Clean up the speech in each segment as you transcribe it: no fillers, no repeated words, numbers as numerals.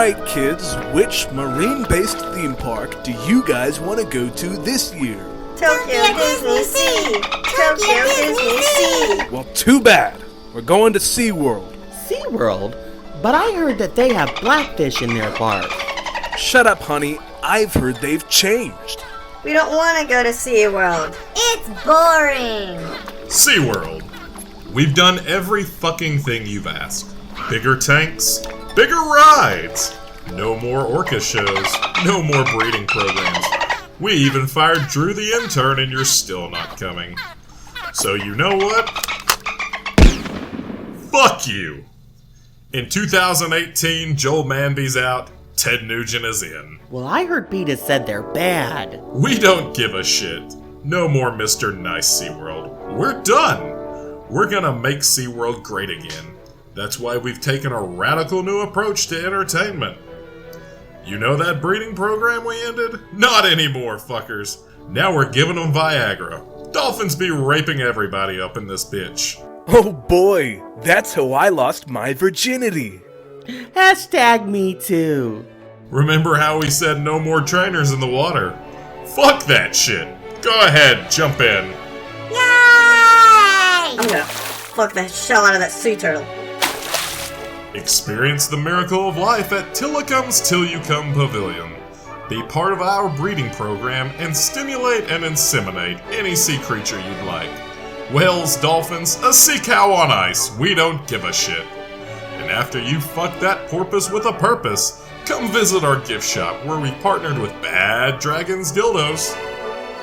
Alright kids, which marine-based theme park do you guys want to go to this year? Tokyo Disney Sea! Tokyo Disney Sea! Well, too bad. We're going to Seaworld. Seaworld? But I heard that they have blackfish in their park. Shut up, honey. I've heard they've changed. We don't want to go to SeaWorld. It's boring. SeaWorld. We've done every fucking thing you've asked. Bigger tanks, bigger rides. No more orca shows, no more breeding programs. We even fired Drew the intern and you're still not coming. So you know what? Fuck you. In 2018, Joel Manby's out, Ted Nugent is in. Well, I heard Peter said they're bad. We don't give a shit. No more Mr. Nice SeaWorld. We're done. We're gonna make SeaWorld great again. That's why we've taken a radical new approach to entertainment. You know that breeding program we ended? Not anymore, fuckers. Now we're giving them Viagra. Dolphins be raping everybody up in this bitch. Oh boy, that's how I lost my virginity. Hashtag me too. Remember how we said no more trainers in the water? Fuck that shit. Go ahead, jump in. Yay! I'm gonna fuck the shell out of that sea turtle. Experience the miracle of life at Tillicum's Till You Come Pavilion. Be part of our breeding program and stimulate and inseminate any sea creature you'd like. Whales, dolphins, a sea cow on ice, we don't give a shit. And after you fuck that porpoise with a purpose, come visit our gift shop where we partnered with Bad Dragons Dildos.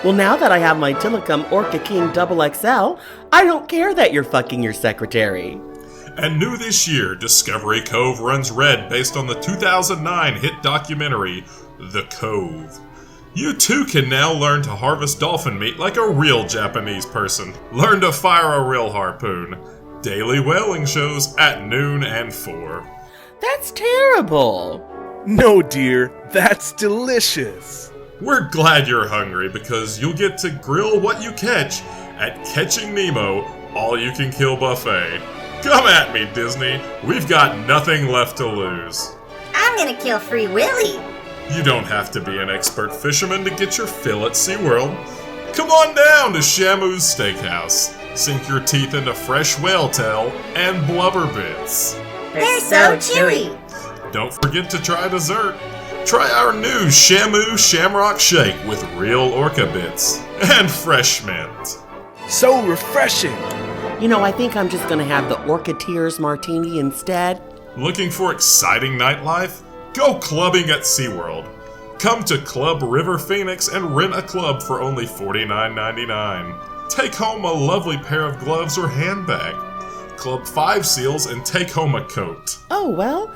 Well, now that I have my Tillicum Orca King XXL, I don't care that you're fucking your secretary. And new this year, Discovery Cove runs red based on the 2009 hit documentary, The Cove. You too can now learn to harvest dolphin meat like a real Japanese person. Learn to fire a real harpoon. Daily whaling shows at noon and 4. That's terrible. No, dear, that's delicious. We're glad you're hungry because you'll get to grill what you catch at Catching Nemo All-You-Can-Kill Buffet. Come at me, Disney. We've got nothing left to lose. I'm gonna kill Free Willy. You don't have to be an expert fisherman to get your fill at SeaWorld. Come on down to Shamu's Steakhouse. Sink your teeth into fresh whale tail and blubber bits. They're so chewy. Don't forget to try dessert. Try our new Shamu Shamrock Shake with real orca bits and fresh mint. So refreshing. You know, I think I'm just gonna have the Orca Tears Martini instead. Looking for exciting nightlife? Go clubbing at SeaWorld. Come to Club River Phoenix and rent a club for only $49.99. Take home a lovely pair of gloves or handbag. Club 5 seals and take home a coat. Oh, well,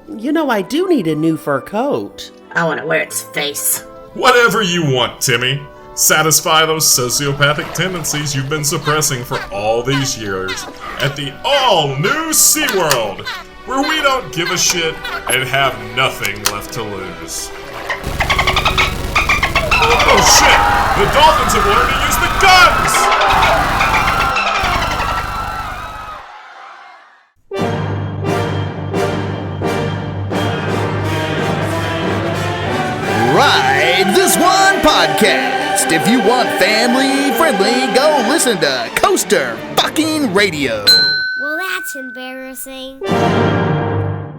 you know, I do need a new fur coat. I wanna wear its face. Whatever you want, Timmy. Satisfy those sociopathic tendencies you've been suppressing for all these years at the all-new SeaWorld, where we don't give a shit and have nothing left to lose. Oh shit! The dolphins have learned to use the guns! Ride This One Podcast. If you want family friendly, go listen to Coaster Fucking Radio. Well, that's embarrassing.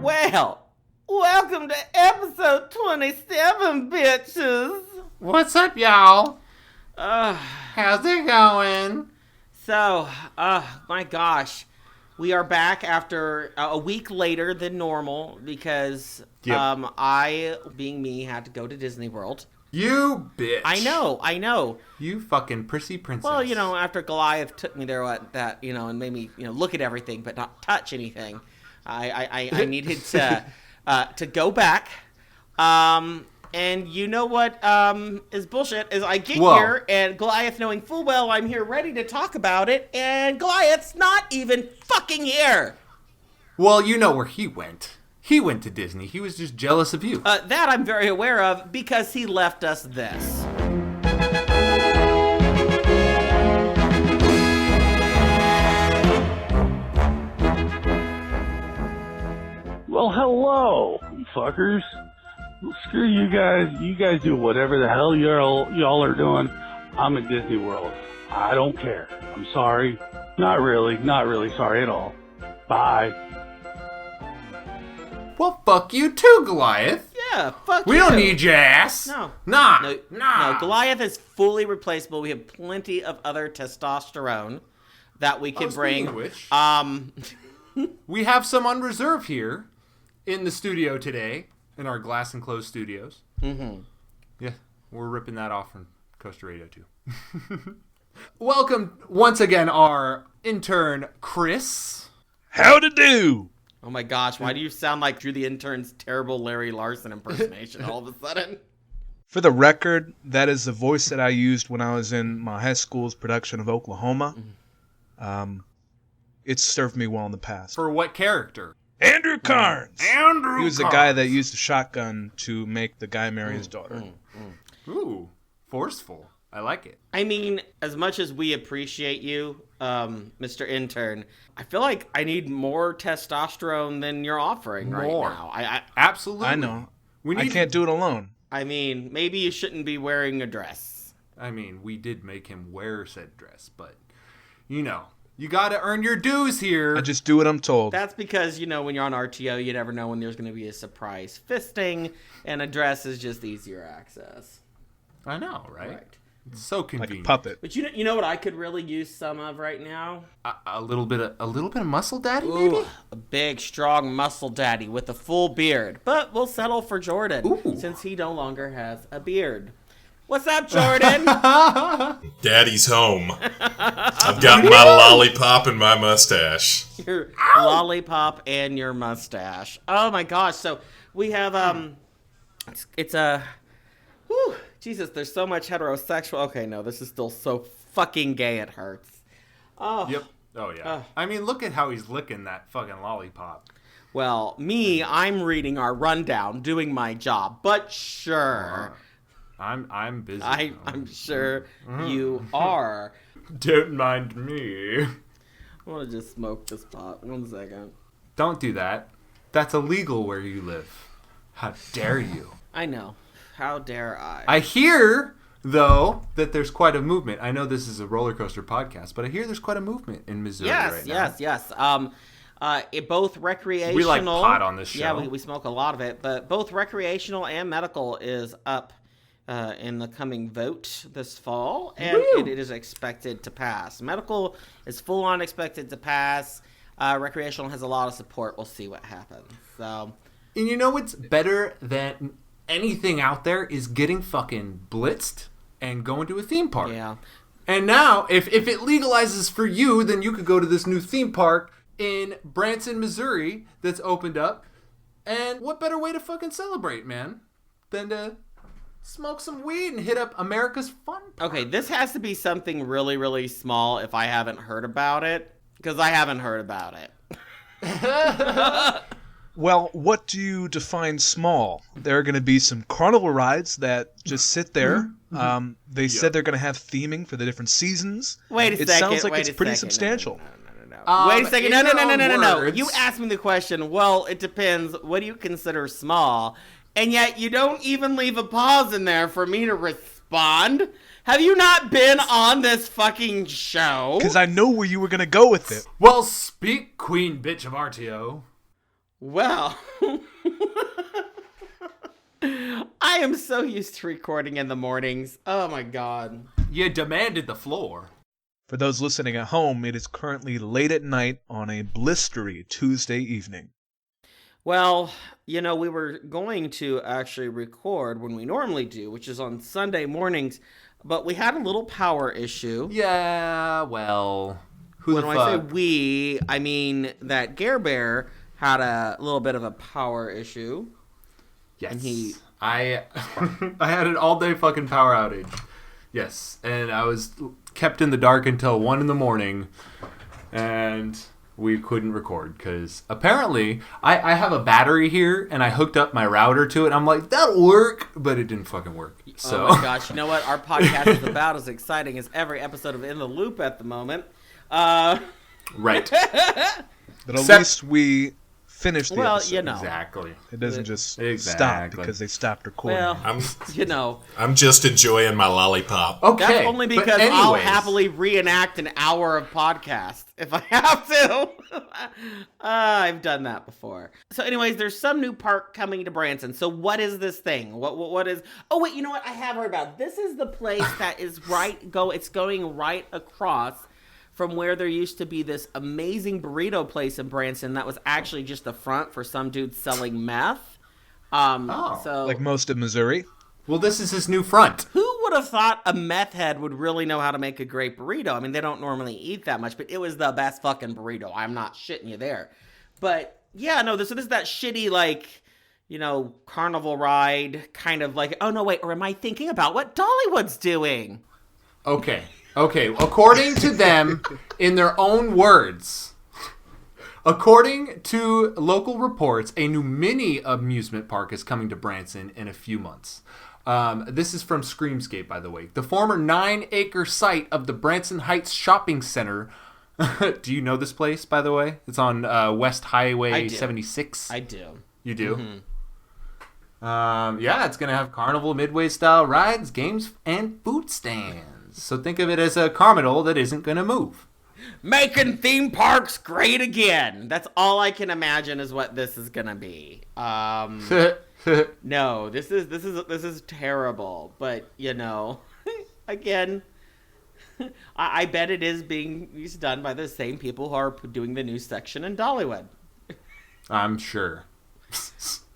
Well, welcome to episode 27, bitches. What's up, y'all? How's it going? So, my gosh, we are back after a week later than normal because I, being me, had to go to Disney World. You bitch. I know. You fucking prissy princess. Well, you know, after Goliath took me there, and made me, look at everything but not touch anything, I needed to go back. And you know what is bullshit is I get here and Goliath, knowing full well I'm here ready to talk about it, and Goliath's not even fucking here. Well, you know where he went. He went to Disney. He was just jealous of you. That I'm very aware of because he left us this. Well, hello. fuckers. Screw you guys. You guys do whatever the hell y'all are doing. I'm at Disney World. I don't care. I'm sorry. Not really sorry at all. Bye. Well, fuck you too, Goliath. Yeah, fuck We you. don't need your ass. No. Nah. No, Goliath is fully replaceable. We have plenty of other testosterone that we can bring. Speaking of which, we have some on reserve here in the studio today, in our glass enclosed studios. Mm-hmm. Yeah, we're ripping that off from Costa Radio too. Welcome once again, our intern Chris. Howdy do. Oh my gosh, why do you sound like Drew the Intern's terrible Larry Larson impersonation all of a sudden? For the record, that is the voice that I used when I was in my high school's production of Oklahoma. It's served me well in the past. For what character? Andrew Carnes. Andrew He was the guy that used a shotgun to make the guy marry his daughter. Ooh, forceful. I like it. I mean, as much as we appreciate you, Mr. Intern, I feel like I need more testosterone than you're offering right now. I Absolutely. I know. We I can't do it alone. I mean, maybe you shouldn't be wearing a dress. I mean, we did make him wear said dress, but, you know, you gotta earn your dues here. I just do what I'm told. That's because, you know, when you're on RTO, you never know when there's going to be a surprise fisting, and a dress is just easier access. I know, right? Right. It's so Like convenient. a puppet. But you know what I could really use some of right now? A little bit of muscle daddy, maybe? Ooh, a big, strong muscle daddy with a full beard. But we'll settle for Jordan, since he no longer has a beard. What's up, Jordan? Daddy's home. I've got my lollipop and my mustache. Your lollipop and your mustache. Oh my gosh. So we have it's a whew, Jesus, there's so much heterosexual. Okay, no, this is still so fucking gay it hurts. Oh. Yep. Oh, yeah. I mean, look at how he's licking that fucking lollipop. Well, I'm reading our rundown, doing my job, but sure. I'm busy. I'm sure you are. Don't mind me. I want to just smoke this pot. 1 second. Don't do that. That's illegal where you live. How dare you? I know. How dare I? I hear, though, that there's quite a movement. I know this is a roller coaster podcast, but I hear there's quite a movement in Missouri right now. Yes. Both recreational. We like pot on this show. Yeah, we smoke a lot of it, but both recreational and medical is up in the coming vote this fall, and it is expected to pass. Medical is full on expected to pass. Recreational has a lot of support. We'll see what happens. So, and you know what's better than anything out there is getting fucking blitzed and going to a theme park. Yeah. And now, if it legalizes for you, then you could go to this new theme park in Branson, Missouri that's opened up. And what better way to fucking celebrate, man, than to smoke some weed and hit up America's Fun Park. Okay, this has to be something really, really small if I haven't heard about it, because I haven't heard about it. Well, what do you define small? There are going to be some carnival rides that just sit there. They said they're going to have theming for the different seasons. Wait a second. It sounds like it's pretty substantial. No. Wait a second. No. Words. You asked me the question. Well, it depends. What do you consider small? And yet you don't even leave a pause in there for me to respond. Have you not been on this fucking show? Because I know where you were going to go with it. Well, speak, queen bitch of RTO. Well, I am so used to recording in the mornings. Oh my God. You demanded the floor. For those listening at home, it is currently late at night on a blistery Tuesday evening. Well, you know, we were going to actually record when we normally do, which is on Sunday mornings, but we had a little power issue. Yeah, well, who when the I fuck? say we, I mean that Garbear had a little bit of a power issue. Yes. And I had an all-day fucking power outage. Yes, and I was kept in the dark until 1 a.m, and we couldn't record because apparently I have a battery here and I hooked up my router to it. I'm like, that'll work, but it didn't fucking work. So. Oh my gosh, you know what? Our podcast is about as exciting as every episode of In the Loop at the moment. Right. But at least we finish the Well, episode. Exactly. It doesn't just stop Exactly. because they stopped recording. Well, I'm just enjoying my lollipop. Okay. that's only but because I'll anyways. happily reenact an hour of podcast if I have to. I've done that before. So anyways, there's some new park coming to Branson. So what is this thing? What is... Oh, wait, you know what? I have heard about it. This is the place that is it's going right across from where there used to be this amazing burrito place in Branson that was actually just the front for some dude selling meth. So Like most of Missouri. Well, this is his new front. who would have thought a meth head would really know how to make a great burrito? I mean, they don't normally eat that much, but it was the best fucking burrito. I'm not shitting you there. But yeah, no, this is that shitty, like, you know, carnival ride kind of like, oh no, wait, or am I thinking about what Dollywood's doing? Okay. According to them, in their own words, according to local reports, a new mini amusement park is coming to Branson in a few months. This is from Screamscape, by the way. The former 9-acre site of the Branson Heights Shopping Center. Do you know this place, by the way? It's on West Highway 76. I do. You do? Mm-hmm. Yeah, it's going to have carnival midway-style rides, games, and food stands. So think of it as a Carmadol that isn't going to move. Making theme parks great again. That's all I can imagine is what this is gonna be. No, this is terrible. But you know, again, I bet it is being done by the same people who are doing the new section in Dollywood. I'm sure.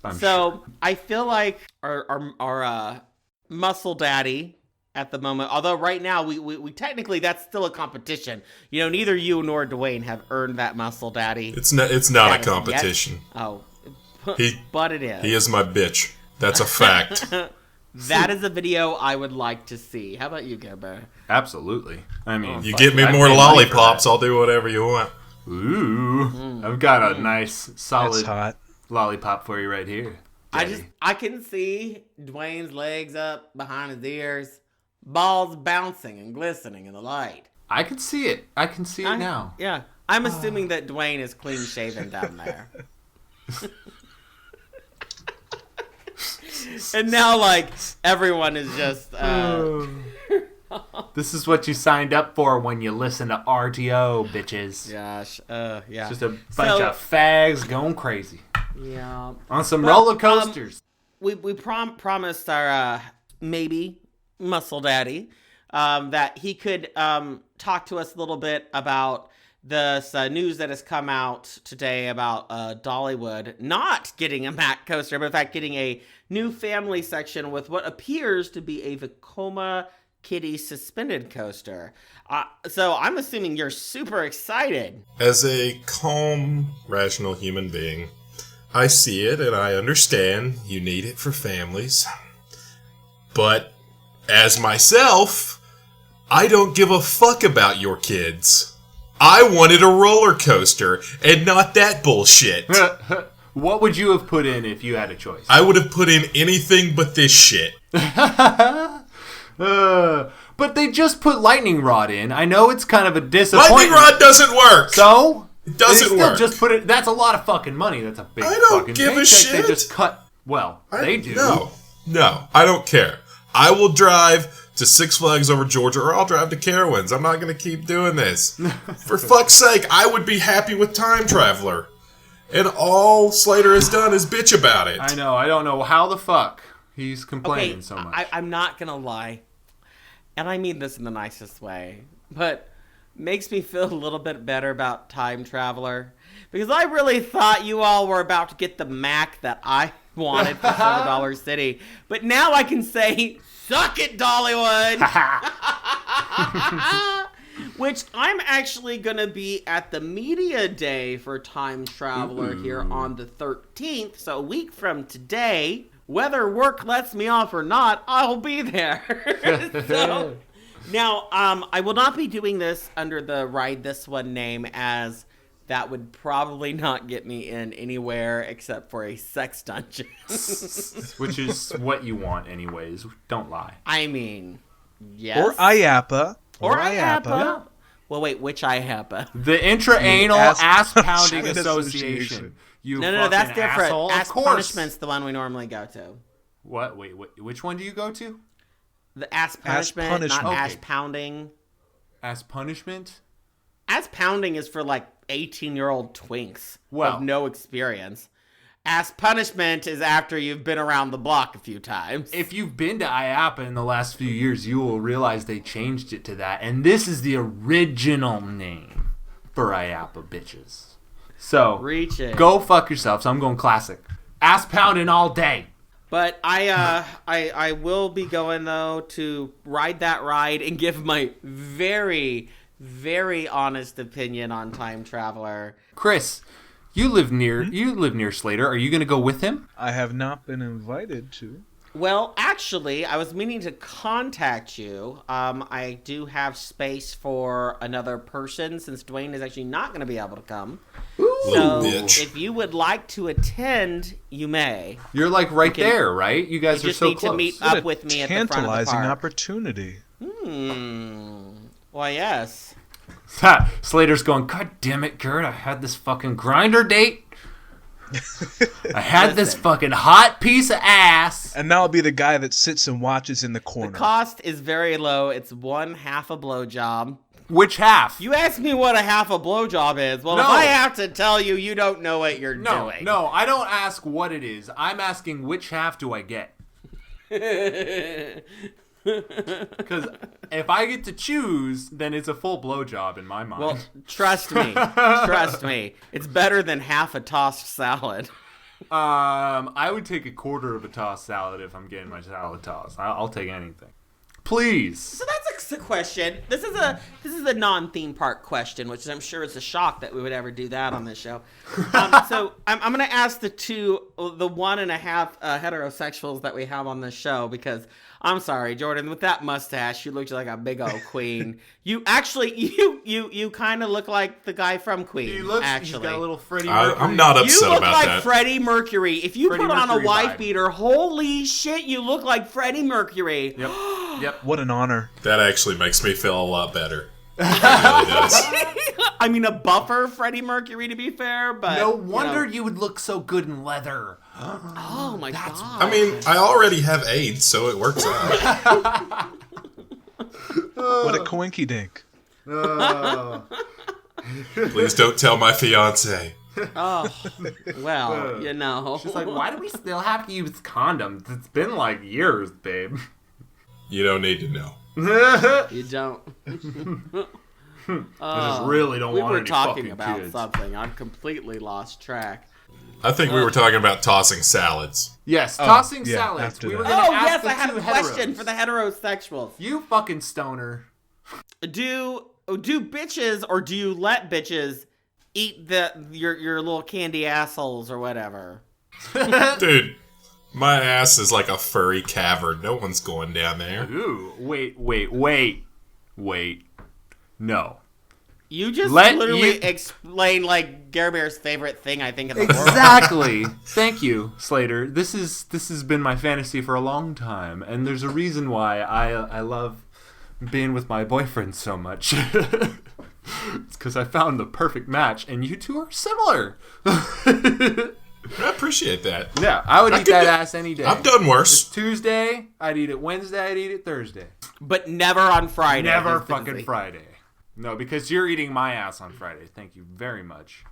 I feel like our Muscle Daddy at the moment, although right now we technically that's still a competition. You know, neither you nor Dwayne have earned that Muscle Daddy. It's not a competition. But it is. He is my bitch. That's a fact. That is a video I would like to see. How about you, Garbear? Absolutely. I mean, You get me more lollipops, I'll do whatever you want. Ooh, I've got a nice, That's solid hot. lollipop for you right here. Daddy. I can see Dwayne's legs up behind his ears, balls bouncing and glistening in the light. I can see it. I can see it now. Yeah. I'm assuming that Dwayne is clean shaven down there. And now, like, everyone is just... This is what you signed up for when you listen to RTO, bitches. Gosh, yeah. It's just a bunch of fags going crazy. Yeah. On some roller coasters. We promised our maybe Muscle Daddy that he could talk to us a little bit about this news that has come out today about Dollywood not getting a Mac coaster, but in fact getting a new family section with what appears to be a Vekoma Kitty suspended coaster. So I'm assuming you're super excited. As a calm, rational human being, I see it and I understand you need it for families. But as myself, I don't give a fuck about your kids. I wanted a roller coaster and not that bullshit. What would you have put in if you had a choice? I would have put in anything but this shit. But they just put lightning rod in. I know it's kind of a disappointment. Lightning rod doesn't work. So it doesn't work. Just put it. That's a lot of fucking money. That's a big. I don't fucking give a paycheck. shit. They just cut. Well, they do. No, I don't care. I will drive to Six Flags over Georgia, or I'll drive to Carowinds. I'm not going to keep doing this. For fuck's sake, I would be happy with Time Traveler. And all Slater has done is bitch about it. I know. I don't know how the fuck he's complaining so much. I'm not going to lie. And I mean this in the nicest way. But makes me feel a little bit better about Time Traveler. Because I really thought you all were about to get the Mac that I wanted for $4 City. But now I can say, suck it, Dollywood! Which I'm actually going to be at the media day for Time Traveler here on the 13th. So a week from today, whether work lets me off or not, I'll be there. So, now, I will not be doing this under the Ride This One name, as that would probably not get me in anywhere except for a sex dungeon. Which is what you want anyways. Don't lie. I mean, yes. Or IAPA. Or IAPA. Well, wait, which IHAPA? The Intra-Anal Ass Ass Pounding Punishment Association. Association. You No, that's fucking different. asshole. Ass Of course. Punishment's the one we normally go to. What? Wait, which one do you go to? The ass punishment, not punishment. ass pounding. Ass Punishment? Ass pounding is for like 18-year-old twinks Well- of no experience. Ass punishment is after you've been around the block a few times. If you've been to IAPA in the last few years, you will realize they changed it to that. And this is the original name for IAPA, bitches. So, Reach it. go fuck yourselves. I'm going classic. Ass pounding all day. But I will be going though to ride that ride and give my very, very honest opinion on Time Traveler. Chris, you live near Slater. Are you going to go with him? I have not been invited to. Well, actually, I was meaning to contact you. I do have space for another person since Dwayne is actually not going to be able to come. Little So bitch. if you would like to attend, you may. You're like right there, right? You guys You are just so need close. to meet What up a with me at the front of the tantalizing park. opportunity. Why, yes. Ha, Slater's going, God damn it, Gert, I had this fucking grinder date. I had this Listen. fucking hot piece of ass. And now I'll be the guy that sits and watches in the The corner. cost is very low. It's 1/2 a blowjob. Which half? You asked me what 1/2 a blowjob is. Well, if No. I have to tell you, you don't know what you're No, doing. no, I don't ask what it is. I'm asking which half do I get? Because if I get to choose, then it's a full blowjob in my mind. Well, trust me. It's better than half a tossed salad. I would take a quarter of a tossed salad if I'm getting my salad tossed. I'll take anything. Please. So that's a question. This is a non-theme park question, which I'm sure is a shock that we would ever do that on this show. So I'm going to ask the 1.5 heterosexuals that we have on this show because I'm sorry, Jordan, with that mustache, you looked like a big old queen. You actually, you kind of look like the guy from Queen. He's actually, got a little Freddie Mercury. I'm not you upset look about like that. Freddie Mercury. If you Freddie put on a Mercury wife vibe. beater, holy shit, you look like Freddie Mercury. Yep. Yep. What an honor. That actually makes me feel a lot better. It really does. I mean, a buffer Freddie Mercury, to be fair, but No wonder you would look so good in leather. Oh my god! I mean, I already have AIDS, so it works out. What a coinky dink. Please don't tell my fiance. Oh, well, you know. She's like, why do we still have to use condoms? It's been like years, babe. You don't need to know. You don't. I just really don't We want were any talking fucking about kids. something. I've completely lost track. I think we were talking about tossing salads. Yes, tossing yeah, salads. after We that. were gonna Oh ask yes, the I had two a question heteros. for the heterosexuals. You fucking stoner. Do bitches or do you let bitches eat your little candy assholes or whatever? Dude, my ass is like a furry cavern. No one's going down there. Ooh, wait. No. You just Let literally you- explained like Garbear's favorite thing I think in the world. Exactly. Thank you, Slater. This has been my fantasy for a long time, and there's a reason why I love being with my boyfriend so much. It's because I found the perfect match, and you two are similar. I appreciate that. Yeah, I would I eat could that do- ass any day. I've done worse. Tuesday, I'd eat it Wednesday, I'd eat it Thursday. But never on Friday. Never is the fucking disease. Friday. No, because you're eating my ass on Friday. Thank you very much.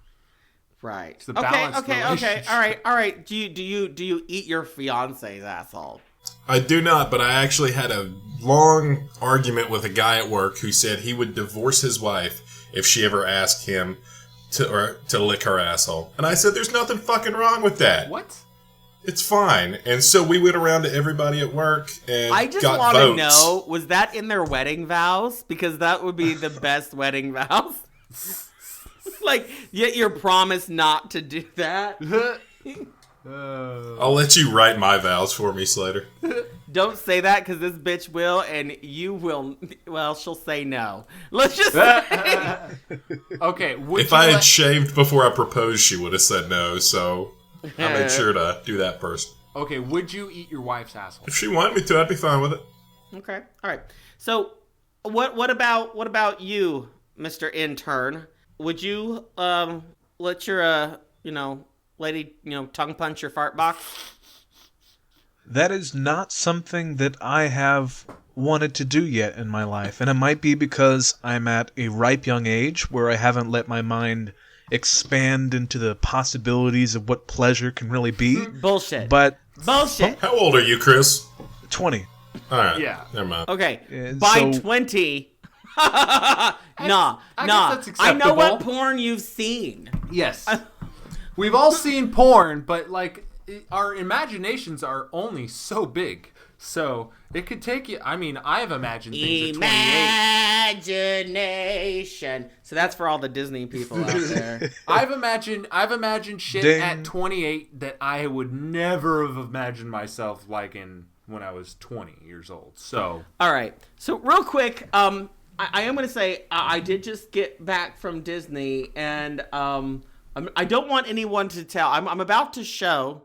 Right. the balanced Okay. relationship. All right. Do you eat your fiance's asshole? I do not, but I actually had a long argument with a guy at work who said he would divorce his wife if she ever asked him to lick her asshole. And I said, there's nothing fucking wrong with that. What? It's fine. And so we went around to everybody at work and I just got want to votes. know, was that in their wedding vows? Because that would be the best wedding vows. Like, yet you're promised not to do that. I'll let you write my vows for me, Slater. Don't say that because this bitch will, and you will. Well, she'll say no. Let's just say. Okay. If I had shaved before I proposed, she would have said no, so I made sure to do that first. Okay, would you eat your wife's asshole? If she wanted me to, I'd be fine with it. Okay. All right. So, what about you, Mr. Intern, would you let your lady tongue punch your fart box? That is not something that I have wanted to do yet in my life, and it might be because I'm at a ripe young age where I haven't let my mind expand into the possibilities of what pleasure can really be. Bullshit. But Bullshit. How old are you, Chris? 20. All right. Yeah. Never mind. Okay. And By so- 20. I guess that's I know what acceptable. porn you've seen. Yes. We've all seen porn, but like our imaginations are only so big. So it could take you. I mean, I've imagined things at 28. Imagination. So that's for all the Disney people out there. I've imagined shit Ding. at 28 that I would never have imagined myself liking when I was 20 years old. So All right. So real quick, I am going to say I did just get back from Disney, and I don't want anyone to tell. I'm about to show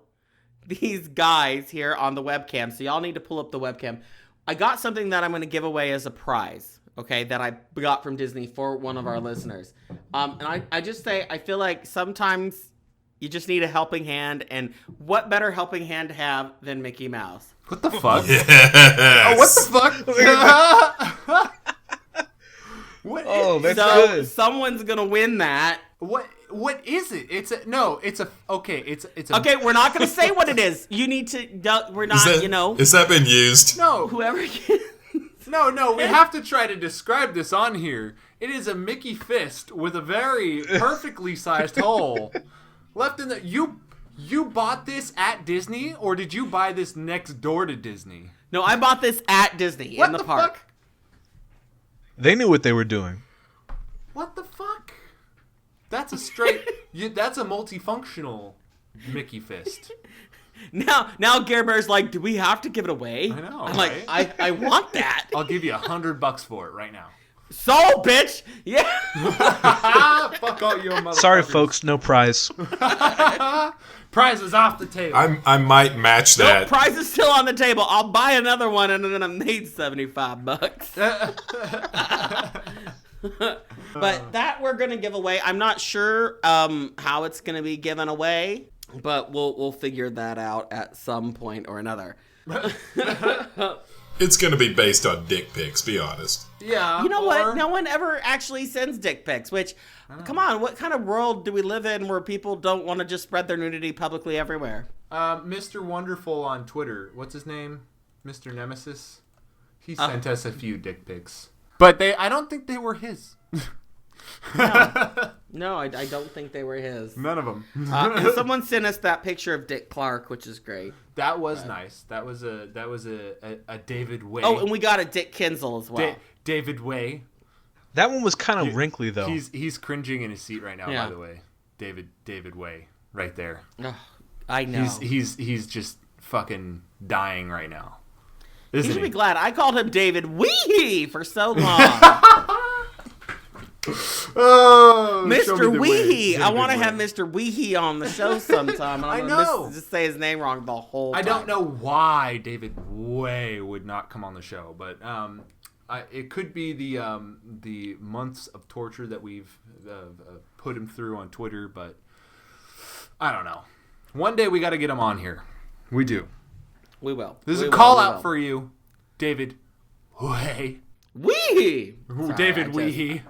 these guys here on the webcam, so y'all need to pull up the webcam. I got something that I'm going to give away as a prize, okay, that I got from Disney for one of our listeners. And I just say, I feel like sometimes you just need a helping hand, and what better helping hand to have than Mickey Mouse? what the fuck? Yes. Oh, what the fuck? What? Oh, that's So good. someone's going to win that. What is it? It's a Okay, we're not going to say what it is. You need to, we're not, Has that been used? No, whoever gets. no, we have to try to describe this on here. It is a Mickey fist with a very perfectly sized hole left in the. You bought this at Disney, or did you buy this next door to Disney? No, I bought this at Disney What in the the park. fuck? They knew what they were doing. What the fuck? That's a straight. That's a multifunctional Mickey fist. Now Garbear's like, do we have to give it away? I know, I'm right? like, I want that. I'll give you $100 for it right now. Sold, bitch. Yeah. Fuck all you motherfuckers. Sorry, folks, no prize. Prize is off the table. I might match No, that. prize is still on the table. I'll buy another one, and then I made $75. But that we're gonna give away. I'm not sure how it's gonna be given away, but we'll figure that out at some point or another. It's going to be based on dick pics, be honest. Yeah. You know or- what? No one ever actually sends dick pics, which, come on, what kind of world do we live in where people don't want to just spread their nudity publicly everywhere? Mr. Wonderful on Twitter. What's his name? Mr. Nemesis. He sent us a few dick pics, but I don't think they were his. No, I don't think they were his. None of them. And someone sent us that picture of Dick Clark, which is great. That was nice. That was a David Way. Oh, and we got a Dick Kinzel as well. David Way. That one was kind of wrinkly, though. He's cringing in his seat right now. Yeah. By the way, David Way, right there. Ugh, I know. He's just fucking dying right now. He Isn't should he? be glad. I called him David Wee for so long. Oh, show me Mr. the way. Weehee. I David want to Way. have Mr. Weehee on the show sometime. I I'm know. gonna just say his name wrong the whole time. I don't know why David Way would not come on the show, but it could be the months of torture that we've put him through on Twitter, but I don't know. One day we got to get him on here. We do. We will. This is We a will, call we out will. for you, David Way. Weehee. Sorry, David I just- Weehee.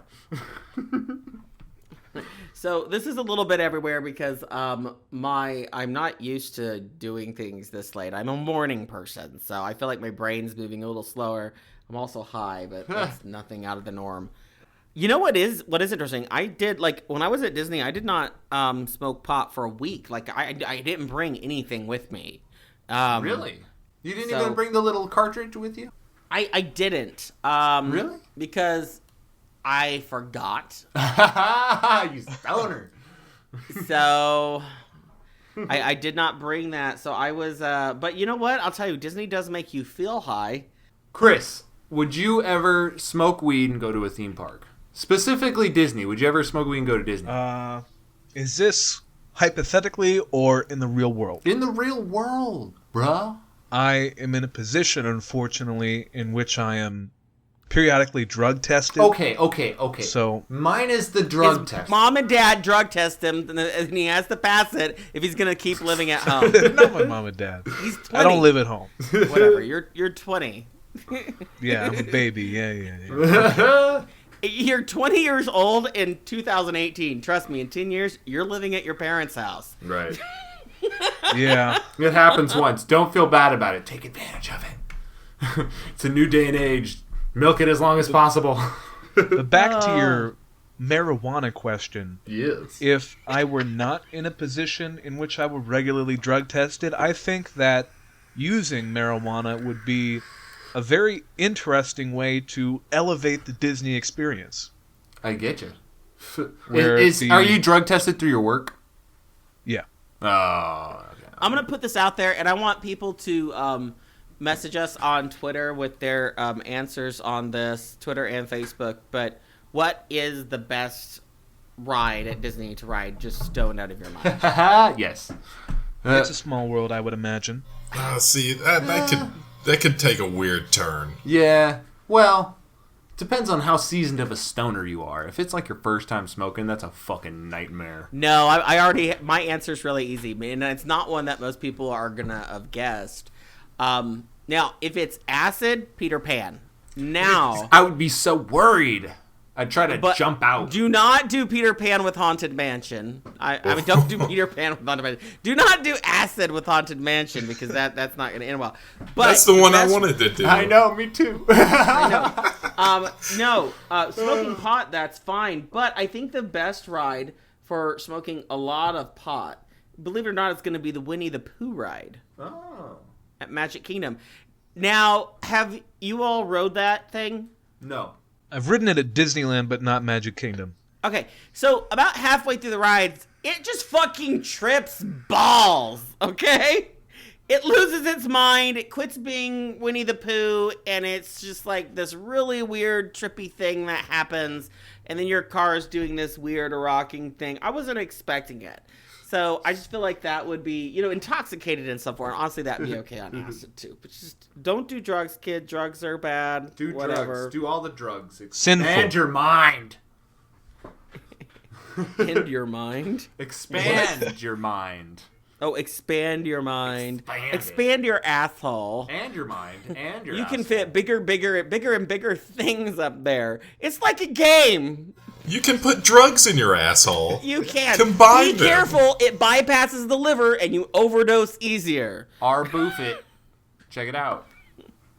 So this is a little bit everywhere because I'm not used to doing things this late. I'm a morning person, so I feel like my brain's moving a little slower. I'm also high, but that's nothing out of the norm. You know what is interesting? I did, like, when I was at Disney, I did not smoke pot for a week. Like, I didn't bring anything with me. Really? You didn't so- even bring the little cartridge with you? I didn't. Really? Because I forgot. You stoner. So I did not bring that. So I was, but you know what? I'll tell you, Disney does make you feel high. Chris, would you ever smoke weed and go to a theme park? Specifically Disney. Would you ever smoke weed and go to Disney? Is this hypothetically or in the real world? In the real world, bruh. I am in a position, unfortunately, in which I am periodically drug tested. Okay. So mine is the drug His test. mom and dad drug test him, and he has to pass it if he's gonna keep living at home. Not my mom and dad. He's 20. I don't live at home. Whatever. You're 20. Yeah, I'm a baby. Yeah. You're 20 years old in 2018. Trust me, in 10 years, you're living at your parents' house. Right. Yeah. It happens once. Don't feel bad about it. Take advantage of it. It's a new day and age. Milk it as long as possible. But back to your marijuana question. Yes. If I were not in a position in which I were regularly drug tested, I think that using marijuana would be a very interesting way to elevate the Disney experience. I get you. Where Are you drug tested through your work? Yeah. Oh. Okay. I'm going to put this out there, and I want people to message us on Twitter with their answers on this, Twitter and Facebook. But what is the best ride at Disney to ride just stoned out of your mind? Yes. It's a small world, I would imagine. See, that could take a weird turn. Yeah. Well, depends on how seasoned of a stoner you are. If it's like your first time smoking, that's a fucking nightmare. No, I already, my answer's really easy, and it's not one that most people are going to have guessed. Now, if it's acid, Peter Pan. Now, I would be so worried. I'd try to jump out. Do not do Peter Pan with Haunted Mansion. I mean, don't do Peter Pan with Haunted Mansion. Do not do acid with Haunted Mansion because that's not going to end well. But that's the one I wanted to do. I know, me too. I know. Smoking pot, that's fine. But I think the best ride for smoking a lot of pot, believe it or not, it's going to be the Winnie the Pooh ride. Oh. At Magic Kingdom. Now, have you all rode that thing? No. I've ridden it at Disneyland, but not Magic Kingdom. Okay, so about halfway through the rides, it just fucking trips balls, okay? It loses its mind, it quits being Winnie the Pooh, and it's just like this really weird, trippy thing that happens, and then your car is doing this weird rocking thing. I wasn't expecting it. So I just feel like that would be, intoxicated and stuff. And honestly, that'd be okay on acid too. But just don't do drugs, kid. Drugs are bad. Do whatever. drugs. Do all the drugs. Sinful. Expand your mind. Expand your mind. Expand your mind. Oh, expand your mind. Expand your asshole. And your mind. And your You can asshole. fit bigger and bigger things up there. It's like a game. You can put drugs in your asshole. You can. Combine Be them. careful. It bypasses the liver and you overdose easier. Or boof it. Check it out.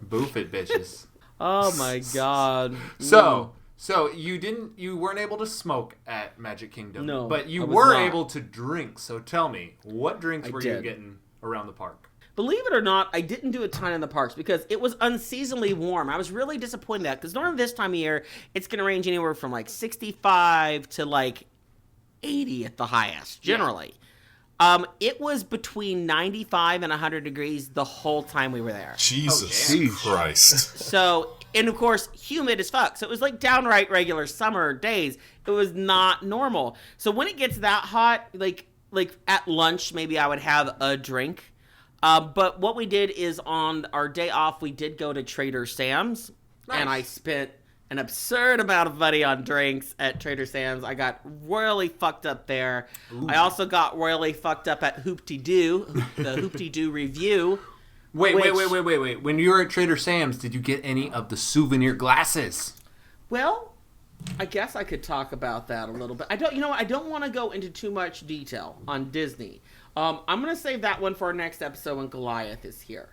Boof it, bitches. Oh my god. So you weren't able to smoke at Magic Kingdom. No, But you I was were not. able to drink. So tell me, what drinks were you did. getting around the park? Believe it or not, I didn't do a ton in the parks because it was unseasonably warm. I was really disappointed in that because normally this time of year, it's going to range anywhere from like 65 to like 80 at the highest, generally. Yeah. It was between 95 and 100 degrees the whole time we were there. Jesus Christ. So, and of course, humid as fuck. So it was like downright regular summer days. It was not normal. So when it gets that hot, like at lunch, maybe I would have a drink. But what we did is on our day off, we did go to Trader Sam's. Nice. And I spent an absurd amount of money on drinks at Trader Sam's. I got royally fucked up there. Ooh. I also got royally fucked up at Hoop-Dee-Doo, the Hoop-Dee-Doo review. Wait. When you were at Trader Sam's, did you get any of the souvenir glasses? Well, I guess I could talk about that a little bit. I don't want to go into too much detail on Disney. I'm going to save that one for our next episode when Goliath is here.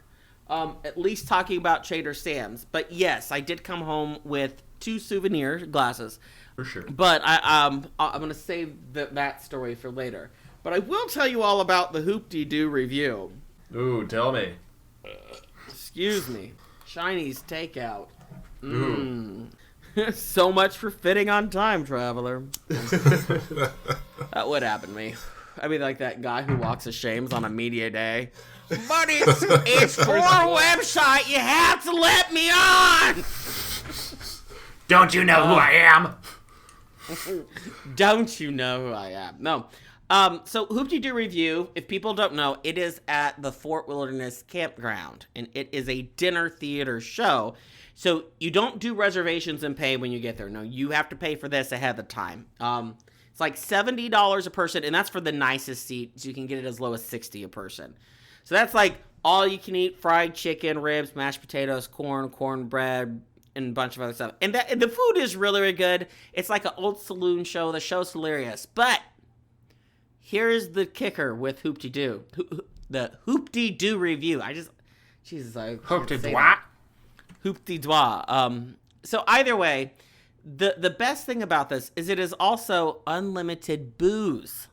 At least talking about Trader Sam's. But yes, I did come home with 2 souvenir glasses. For sure. But I'm going to save that story for later. But I will tell you all about the Hoop-Dee-Doo review. Ooh, tell me. Excuse me. Chinese takeout. So much for fitting on time, traveler. That would happen to me. I mean, like that guy who walks ashamed on a media day. But it's for a website. You have to let me on. Don't you know who I am? Don't you know who I am? No. So Hoop-Dee-Doo review, if people don't know, it is at the Fort Wilderness Campground, and it is a dinner theater show. So you don't do reservations and pay when you get there. No, you have to pay for this ahead of time. It's like $70 a person, and that's for the nicest seat. So you can get it as low as $60 a person. So that's like all you can eat: fried chicken, ribs, mashed potatoes, cornbread, and a bunch of other stuff. And the food is really, really good. It's like an old saloon show. The show's hilarious. But here's the kicker with Hoop-Dee-Doo. The Hoop-Dee-Doo review. Jesus, I Hoop-Dee-Doo. Hoop-Dee-Doo. So either way, the best thing about this is it is also unlimited booze.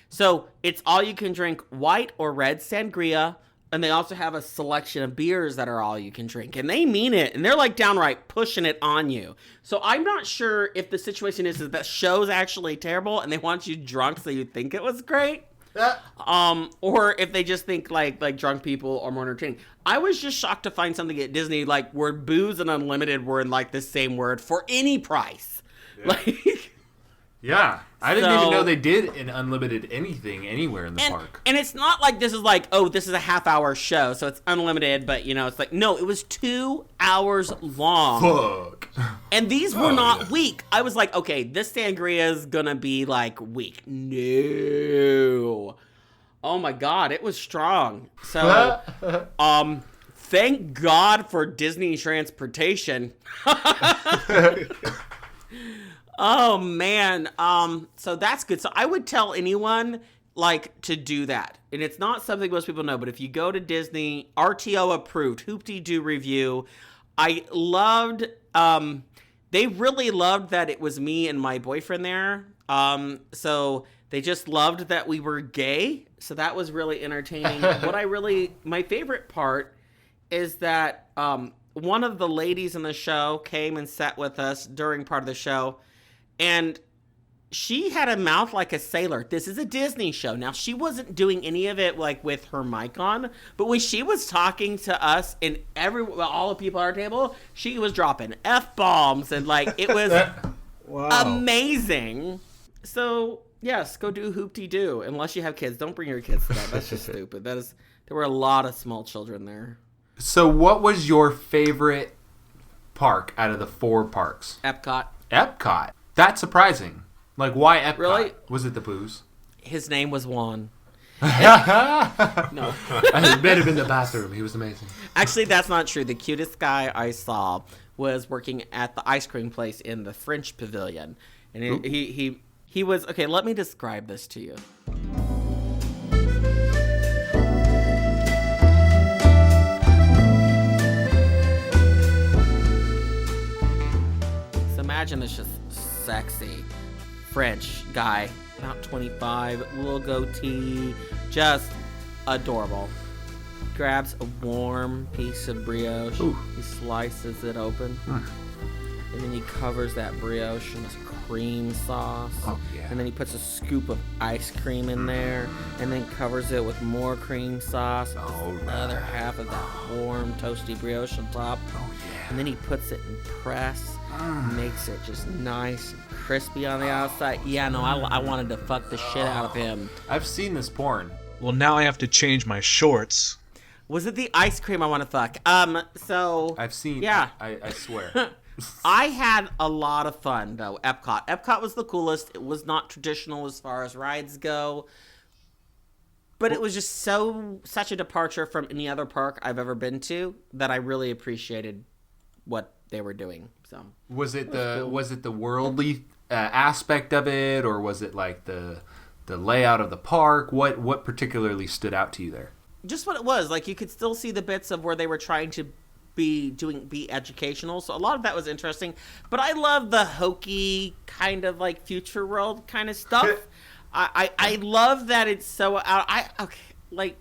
So it's all you can drink white or red sangria, and they also have a selection of beers that are all you can drink. And they mean it, and they're like downright pushing it on you. So I'm not sure if the situation is that the show's actually terrible and they want you drunk so you think it was great. Or if they just think like drunk people are more entertaining. I was just shocked to find something at Disney like where booze and unlimited were in like the same word for any price. Yeah. Like, yeah, I didn't even know they did an unlimited anything anywhere in the park. And it's not like this is like, oh, this is a half-hour show, so it's unlimited, but, it's like, no, it was 2 hours long. Fuck. And these were not weak. I was like, okay, this sangria is gonna be, like, weak. No. Oh, my God, it was strong. So, thank God for Disney transportation. Oh, man. So that's good. So I would tell anyone, to do that. And it's not something most people know, but if you go to Disney, RTO approved, Hoop-Dee-Doo review, I loved, they really loved that it was me and my boyfriend there. So they just loved that we were gay. So that was really entertaining. My favorite part is that, one of the ladies in the show came and sat with us during part of the show. And she had a mouth like a sailor. This is a Disney show. Now, she wasn't doing any of it with her mic on, but when she was talking to us and all the people at our table, she was dropping F-bombs and it was amazing. So, yes, go do Hoop-Dee-Doo. Unless you have kids. Don't bring your kids to that. That's just stupid. There were a lot of small children there. So what was your favorite park out of the 4 parks? Epcot. Epcot? That's surprising. Why Epcot? Really? Was it the Poohs? His name was Juan. No. I met him in the bathroom. He was amazing. Actually, that's not true. The cutest guy I saw was working at the ice cream place in the French Pavilion. And he was... Okay, let me describe this to you. So imagine this just sexy French guy, about 25, little goatee, just adorable. Grabs a warm piece of brioche. Ooh. He slices it open. And then he covers that brioche in this cream sauce. Oh, yeah. And then he puts a scoop of ice cream in there. And then covers it with more cream sauce. The other half of that warm, toasty brioche on top. Oh, yeah. And then he puts it in press. Makes it just nice and crispy on the outside. Yeah, no, I wanted to fuck the shit out of him. I've seen this porn. Well, now I have to change my shorts. Was it the ice cream I want to fuck? So... I've seen... Yeah. I swear. I had a lot of fun, though, Epcot. Epcot was the coolest. It was not traditional as far as rides go. But it was just such a departure from any other park I've ever been to that I really appreciated what they were doing. So was it the worldly aspect of it, or was it the layout of the park? What particularly stood out to you there? Just what it was. You could still see the bits of where they were trying to be educational. So a lot of that was interesting. But I love the hokey kind of future world kind of stuff. I love that it's so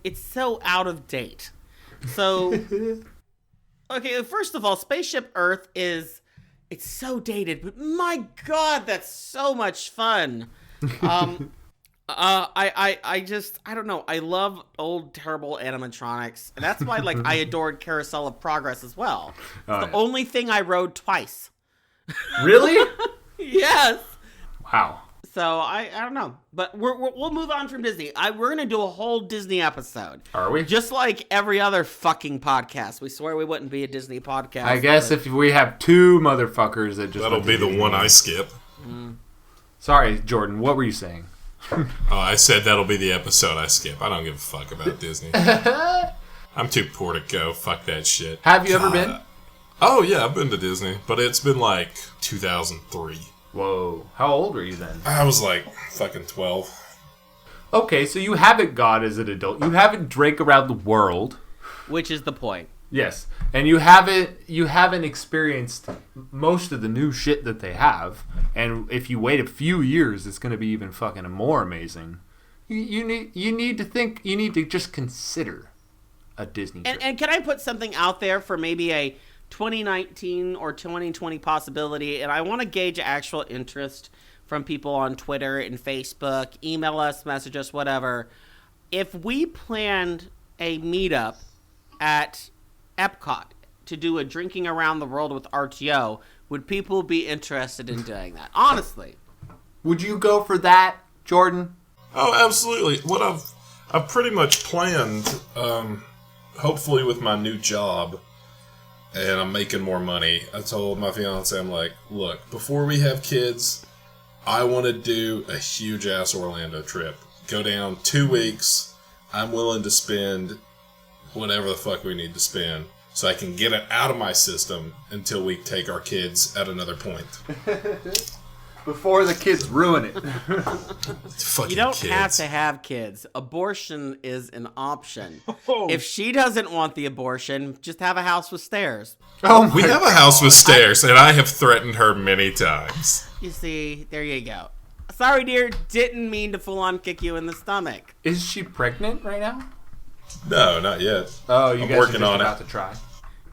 it's so out of date. So okay, first of all, Spaceship Earth it's so dated, but my God, that's so much fun. I don't know. I love old terrible animatronics. And that's why I adored Carousel of Progress as well. It's the only thing I rode twice. Really? Yes. Wow. So I don't know, but we'll move on from Disney. We're gonna do a whole Disney episode. Are we? Just like every other fucking podcast. We swear we wouldn't be a Disney podcast. I guess if we have two motherfuckers that just That'll be the one I skip. Sorry, Jordan. What were you saying? I said that'll be the episode I skip. I don't give a fuck about Disney. I'm too poor to go. Fuck that shit. Have you ever been? Oh, yeah, I've been to Disney. But it's been like 2003. Whoa. How old were you then? I was like fucking 12. Okay, so you haven't gone as an adult. You haven't drank around the world. Which is the point. Yes. And you haven't experienced most of the new shit that they have. And if you wait a few years, it's going to be even fucking more amazing. You need to just consider a Disney trip. And can I put something out there for maybe a 2019 or 2020 possibility? And I want to gauge actual interest from people on Twitter and Facebook. Email us, message us, whatever. If we planned a meetup at Epcot to do a drinking around the world with RTO, would people be interested in doing that? Honestly. Would you go for that, Jordan? Oh, absolutely. What I've pretty much planned, hopefully with my new job, and I'm making more money. I told my fiance, I'm like, look, before we have kids, I want to do a huge ass Orlando trip. Go down 2 weeks. I'm willing to spend whatever the fuck we need to spend so I can get it out of my system until we take our kids at another point. Before the kids ruin it. You don't have to have kids. Abortion is an option. If she doesn't want the abortion, just have a house with stairs. We have a house with stairs, and I have threatened her many times. You see, there you go. Sorry, dear, didn't mean to full-on kick you in the stomach. Is she pregnant right now? No, not yet. Oh, you I'm guys working are just on about it. to try.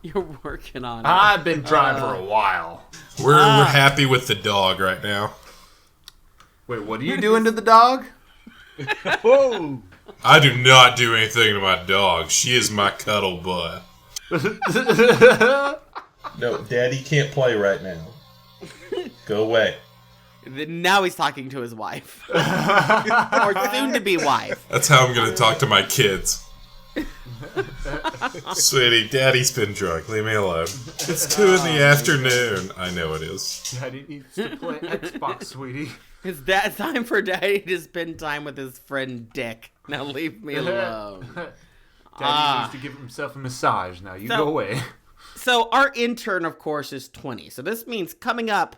You're working on it. I've been trying for a while. We're happy with the dog right now. Wait, what are you doing to the dog? Whoa! I do not do anything to my dog. She is my cuddle butt. No, Daddy can't play right now. Go away. Now he's talking to his wife. Or soon-to-be wife. That's how I'm going to talk to my kids. Sweetie, Daddy's been drunk. Leave me alone. It's 2 in the afternoon. I know it is. Daddy needs to play Xbox, sweetie. It's time for Daddy to spend time with his friend Dick. Now leave me alone. Daddy needs to give himself a massage. Now you go away. So our intern, of course, is 20. So this means coming up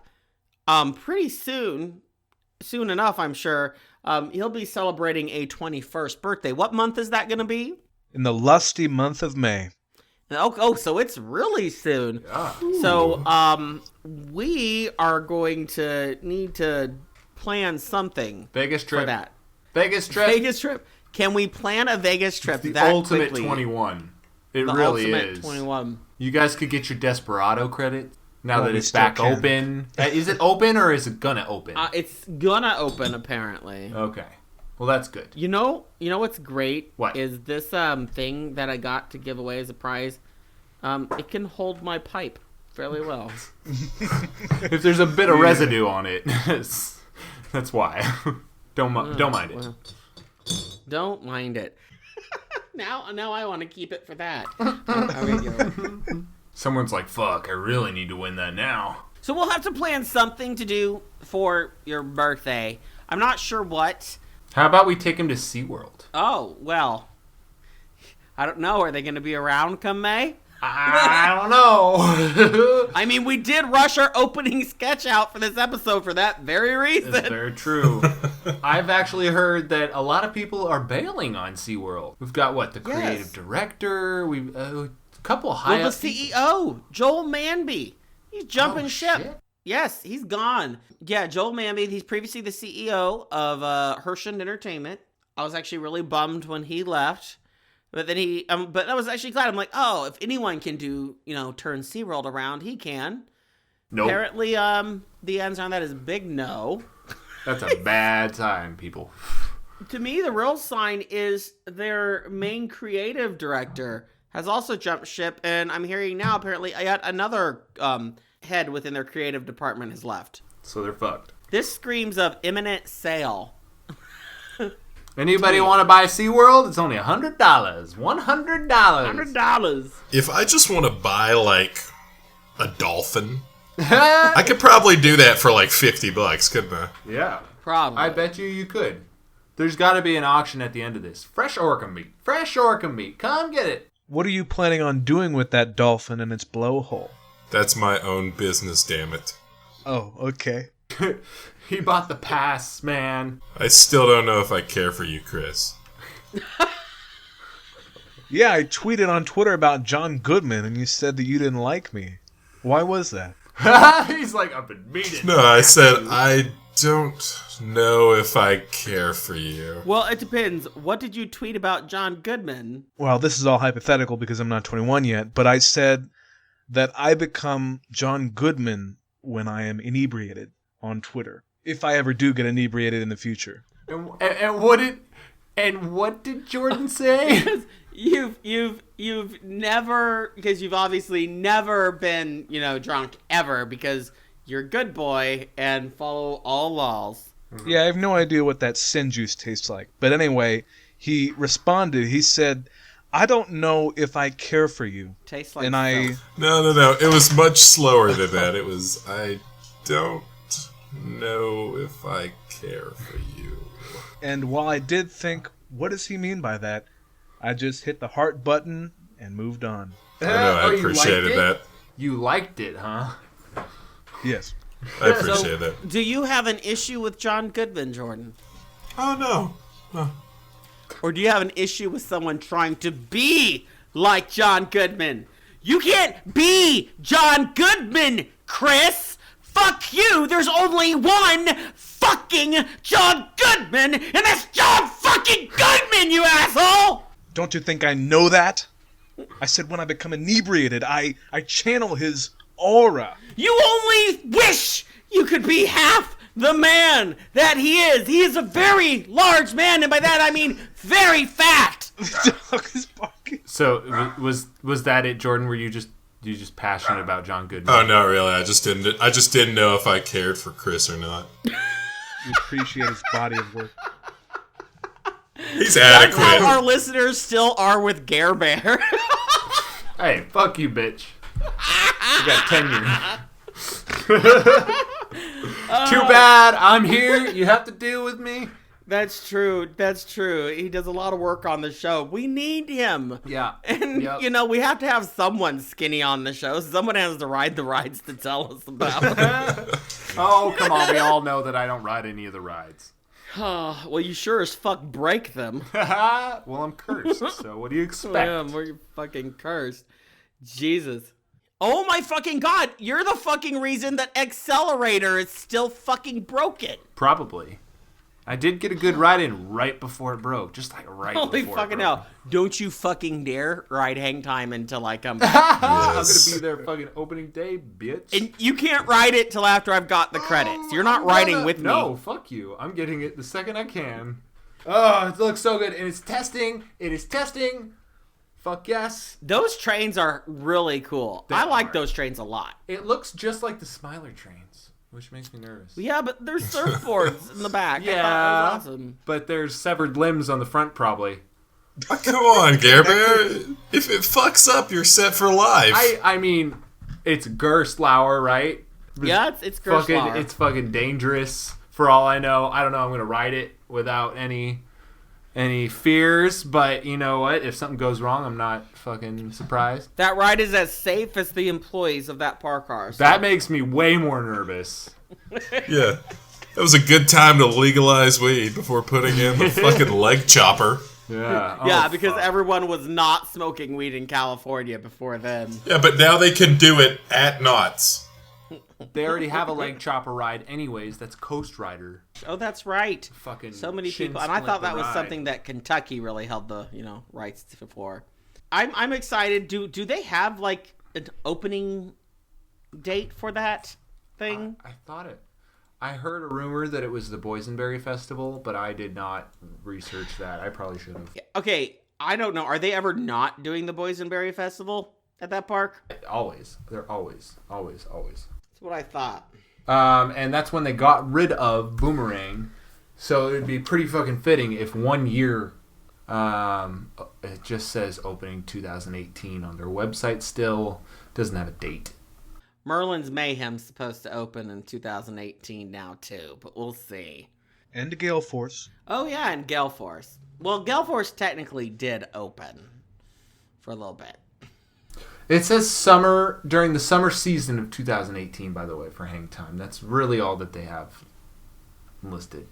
pretty soon enough, I'm sure, he'll be celebrating a 21st birthday. What month is that going to be? In the lusty month of May. Oh, so it's really soon. Yeah. So we are going to need to plan something Vegas trip. for that. Vegas trip. Can we plan a Vegas trip The that ultimate quickly? 21. It The really ultimate is. 21. You guys could get your Desperado credit now Oh, that we it's still back can. open. Is it open or is it gonna open? It's gonna open apparently. Okay. Well, that's good. You know what's great? What? Is this thing that I got to give away as a prize? It can hold my pipe fairly well. If there's a bit of residue on it, that's why. Don't mind it. Well, don't mind it. Now I want to keep it for that. There we go. Someone's like, "Fuck, I really need to win that now." So we'll have to plan something to do for your birthday. I'm not sure what. How about we take him to SeaWorld? Oh, well. I don't know. Are they going to be around come May? I don't know. I mean, we did rush our opening sketch out for this episode for that very reason. That's very true. I've actually heard that a lot of people are bailing on SeaWorld. We've got, the creative director. We've a couple high Well, the CEO, Joel Manby. He's jumping ship. Shit. Yes, he's gone. Yeah, Joel Manby, he's previously the CEO of Hersheypark Entertainment. I was actually really bummed when he left. But then but I was actually glad. I'm like, oh, if anyone can do, turn SeaWorld around, he can. Nope. Apparently, the answer on that is big no. That's a bad time, people. To me, the real sign is their main creative director has also jumped ship, and I'm hearing now apparently yet another head within their creative department has left. So they're fucked. This screams of imminent sale. Anybody want to buy Seaworld? It's only $100. $100. $100. If I just want to buy, like, a dolphin, I could probably do that for, like, $50, couldn't I? Yeah. Probably. I bet you could. There's got to be an auction at the end of this. Fresh orca meat. Fresh orca meat. Come get it. What are you planning on doing with that dolphin in its blowhole? That's my own business, damn it. Oh, okay. He bought the pass, man. I still don't know if I care for you, Chris. Yeah, I tweeted on Twitter about John Goodman, and you said that you didn't like me. Why was that? He's like, I've been meaning. No, I said I don't know if I care for you. Well, it depends. What did you tweet about John Goodman? Well, this is all hypothetical because I'm not 21 yet, but I said that I become John Goodman when I am inebriated on Twitter. If I ever do get inebriated in the future. And what did Jordan say? You've never, because you've obviously never been, drunk ever because you're a good boy and follow all laws. Yeah, I have no idea what that sin juice tastes like. But anyway, he responded. He said, I don't know if I care for you. Tastes like and No. It was much slower than that. It was, I don't know if I care for you. And while I did think, what does he mean by that? I just hit the heart button and moved on. I know, I you appreciated liked it? that. You liked it, huh? Yes. I appreciate that. Do you have an issue with John Goodman, Jordan? Oh, no. Or do you have an issue with someone trying to be like John Goodman? You can't be John Goodman, Chris! Fuck you! There's only one fucking John Goodman, and that's John fucking Goodman, you asshole! Don't you think I know that? I said when I become inebriated, I channel his aura. You only wish you could be half the man that he is. He is a very large man, and by that I mean very fat. Dog is barking. So was that it, Jordan? Were you just passionate about John Goodman? Oh, not really. I just didn't know if I cared for Chris or not. You appreciate his body of work. He's That's how adequate. our listeners still are with Garbear. Hey, fuck you, bitch. You got tenure. Too bad. I'm here. You have to deal with me. That's true. He does a lot of work on the show. We need him. Yeah. And, Yep. we have to have someone skinny on the show. Someone has to ride the rides to tell us about it. Oh, come on. We all know that I don't ride any of the rides. Well, you sure as fuck break them. Well, I'm cursed, so what do you expect? Yeah, we're fucking cursed. Jesus. Oh my fucking God. You're the fucking reason that Xcelerator is still fucking broken. Probably. I did get a good ride in right before it broke. Just like right Holy before fucking it broke. hell. Don't you fucking dare ride Hangtime until I come back. I'm going to be there fucking opening day, bitch. And you can't ride it till after I've got the credits. You're not riding with me. No, fuck you. I'm getting it the second I can. Oh, it looks so good. And it's testing. It is testing. Fuck yes. Those trains are really cool. They I like are. those trains a lot. It looks just like the Smiler trains, which makes me nervous. Yeah, but there's surfboards in the back. Yeah. I thought that was awesome. But there's severed limbs on the front, probably. Oh, come on, Garbear. If it fucks up, you're set for life. I mean, it's Gerstlauer, right? Yeah, it's fucking, Gerstlauer. it's fucking dangerous. For all I know, I don't know. I'm gonna ride it without any fears. But you know what? If something goes wrong, I'm not fucking surprised. That ride is as safe as the employees of that park are. So. That makes me way more nervous. Yeah. That was a good time to legalize weed before putting in the fucking leg chopper. Yeah. Yeah, Oh, because fuck. everyone was not smoking weed in California before then. Yeah, but now they can do it at Knott's. They already have a leg chopper ride, anyways. That's Coast Rider. Oh, that's right. Fucking So many shin people, and I thought splinter that was ride. something that Kentucky really held the rights to for. I'm excited. Do they have like an opening date for that thing? I thought it. I heard a rumor that it was the Boysenberry Festival, but I did not research that. I probably should have. Okay, I don't know. Are they ever not doing the Boysenberry Festival at that park? Always. They're always. That's what I thought. And that's when they got rid of Boomerang. So it would be pretty fucking fitting if 1 year, it just says opening 2018 on their website still. Doesn't have a date. Merlin's Mayhem's supposed to open in 2018 now too, but we'll see. And Gale Force. Oh yeah, and Gale Force. Well, Gale Force technically did open for a little bit. It says during the summer season of 2018, by the way, for Hangtime. That's really all that they have listed.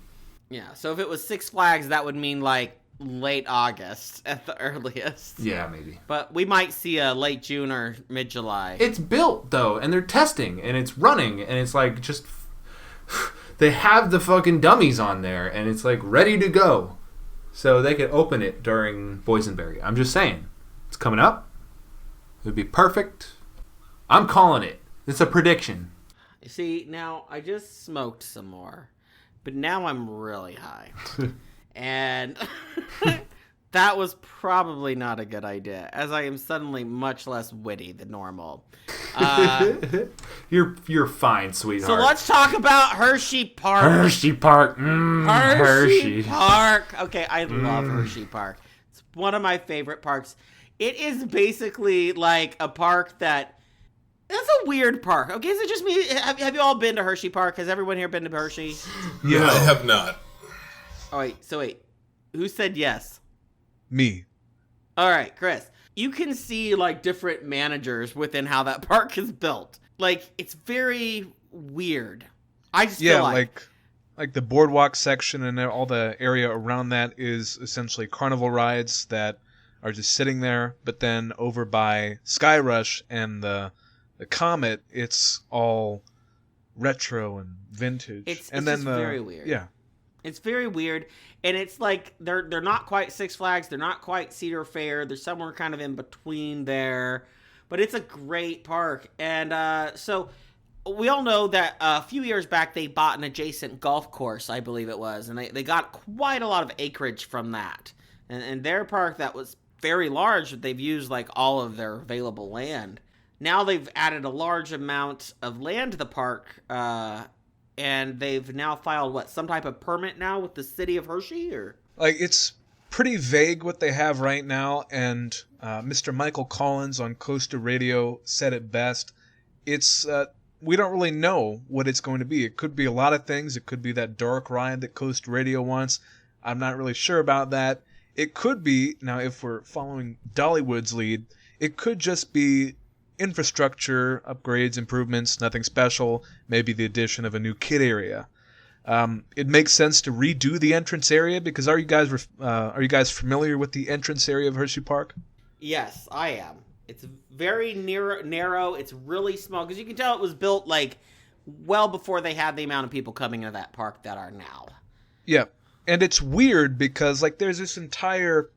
Yeah, so if it was Six Flags, that would mean like late August at the earliest. Yeah, maybe. But we might see a late June or mid-July. It's built, though, and they're testing, and it's running, and it's like just... They have the fucking dummies on there, and it's like ready to go. So they could open it during Boysenberry. I'm just saying. It's coming up. It would be perfect. I'm calling it. It's a prediction. You see, now I just smoked some more, but now I'm really high. And that was probably not a good idea, as I am suddenly much less witty than normal. You're fine, sweetheart. So let's talk about Hersheypark. Hersheypark. Hershey. Hersheypark. Okay, I love Hersheypark. It's one of my favorite parks. It is basically like a park that... It's a weird park. Okay, is it just me? Have you all been to Hersheypark? Has everyone here been to Hershey? Yeah, I have not. Oh, wait. Who said yes? Me. All right, Chris. You can see, like, different managers within how that park is built. Like, it's very weird. I just feel like the boardwalk section and all the area around that is essentially carnival rides that are just sitting there. But then over by Sky Rush and the Comet, it's all retro and vintage. It's then just very weird. Yeah. It's very weird, and it's like they're not quite Six Flags, they're not quite Cedar Fair, they're somewhere kind of in between there, but it's a great park. And so we all know that a few years back they bought an adjacent golf course, I believe it was, and they got quite a lot of acreage from that. And their park that was very large, they've used like all of their available land. Now they've added a large amount of land to the park, and they've now filed, some type of permit now with the city of Hershey? Or Like, it's pretty vague what they have right now, and Mr. Michael Collins on Coaster Radio said it best. It's, we don't really know what it's going to be. It could be a lot of things. It could be that dark ride that Coaster Radio wants. I'm not really sure about that. It could be, now if we're following Dollywood's lead, it could just be infrastructure upgrades, improvements, nothing special, maybe the addition of a new kid area. It makes sense to redo the entrance area, because are you guys familiar with the entrance area of Hersheypark? Yes, I am. It's very narrow. It's really small, because you can tell it was built like well before they had the amount of people coming into that park that are now. Yeah, and it's weird because like there's this entire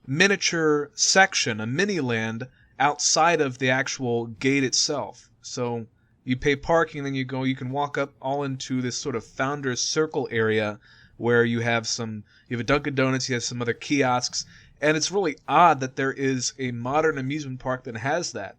miniature section, a mini land, outside of the actual gate itself. So you pay parking, then you can walk up all into this sort of Founder's Circle area where you have a Dunkin' Donuts, you have some other kiosks, and it's really odd that there is a modern amusement park that has that.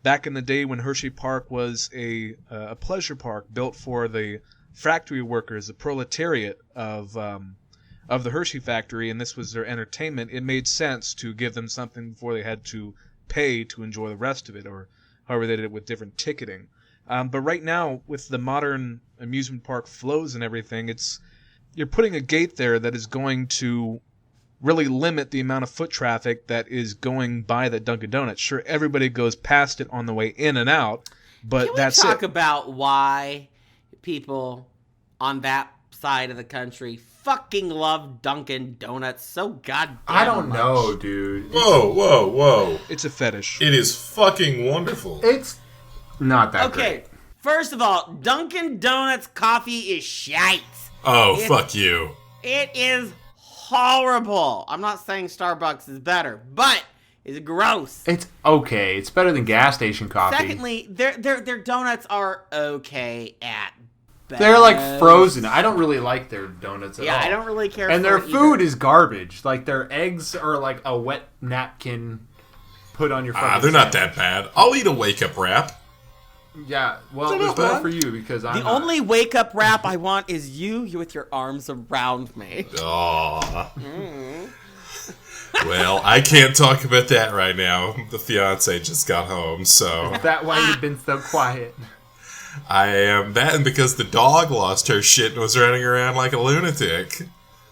Back in the day when Hersheypark was a pleasure park built for the factory workers, the proletariat of the Hershey factory, and this was their entertainment, it made sense to give them something before they had to pay to enjoy the rest of it, or however they did it with different ticketing. But right now, with the modern amusement park flows and everything, you're putting a gate there that is going to really limit the amount of foot traffic that is going by the Dunkin' Donuts. Sure, everybody goes past it on the way in and out, but that's it. Can we talk about why people on that side of the country fucking love Dunkin' Donuts so goddamn I don't much? know, dude. Whoa. It's a fetish. It is fucking wonderful. It's not that Okay, great. first of all, Dunkin' Donuts coffee is shite. Fuck you. It is horrible. I'm not saying Starbucks is better, but it's gross. It's okay. It's better than gas station coffee. Secondly, their donuts are okay at best. They're like frozen. I don't really like their donuts at all. Yeah, I don't really care And for their it food either. is garbage. Like their eggs are like a wet napkin put on your fucking They're not sandwich. that bad. I'll eat a wake-up wrap. Yeah, well, there's more for you because I'm The only wake-up rap I want is you with your arms around me. Aw. Well, I can't talk about that right now. The fiance just got home, so... Is that why you've been so quiet? I am that, and because the dog lost her shit and was running around like a lunatic.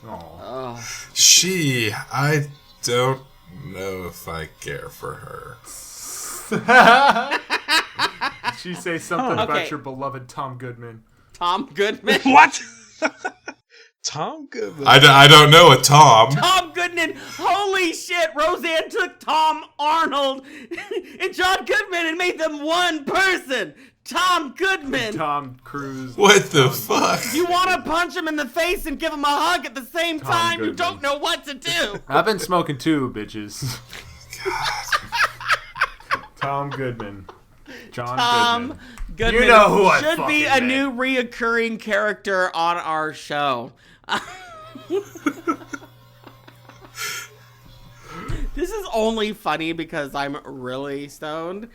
Oh. I don't know if I care for her. Did she say something Okay. about your beloved Tom Goodman? Tom Goodman. What? Tom Goodman. I don't know a Tom. Tom Goodman. Holy shit. Roseanne took Tom Arnold and John Goodman and made them one person. Tom Goodman. Tom Cruise. What the fuck? You want to punch him in the face and give him a hug at the same Tom time? You Goodman. don't know what to do. I've been smoking too, bitches. Tom Goodman. John Goodman. You know who I should be a fucking new reoccurring character on our show. This is only funny because I'm really stoned.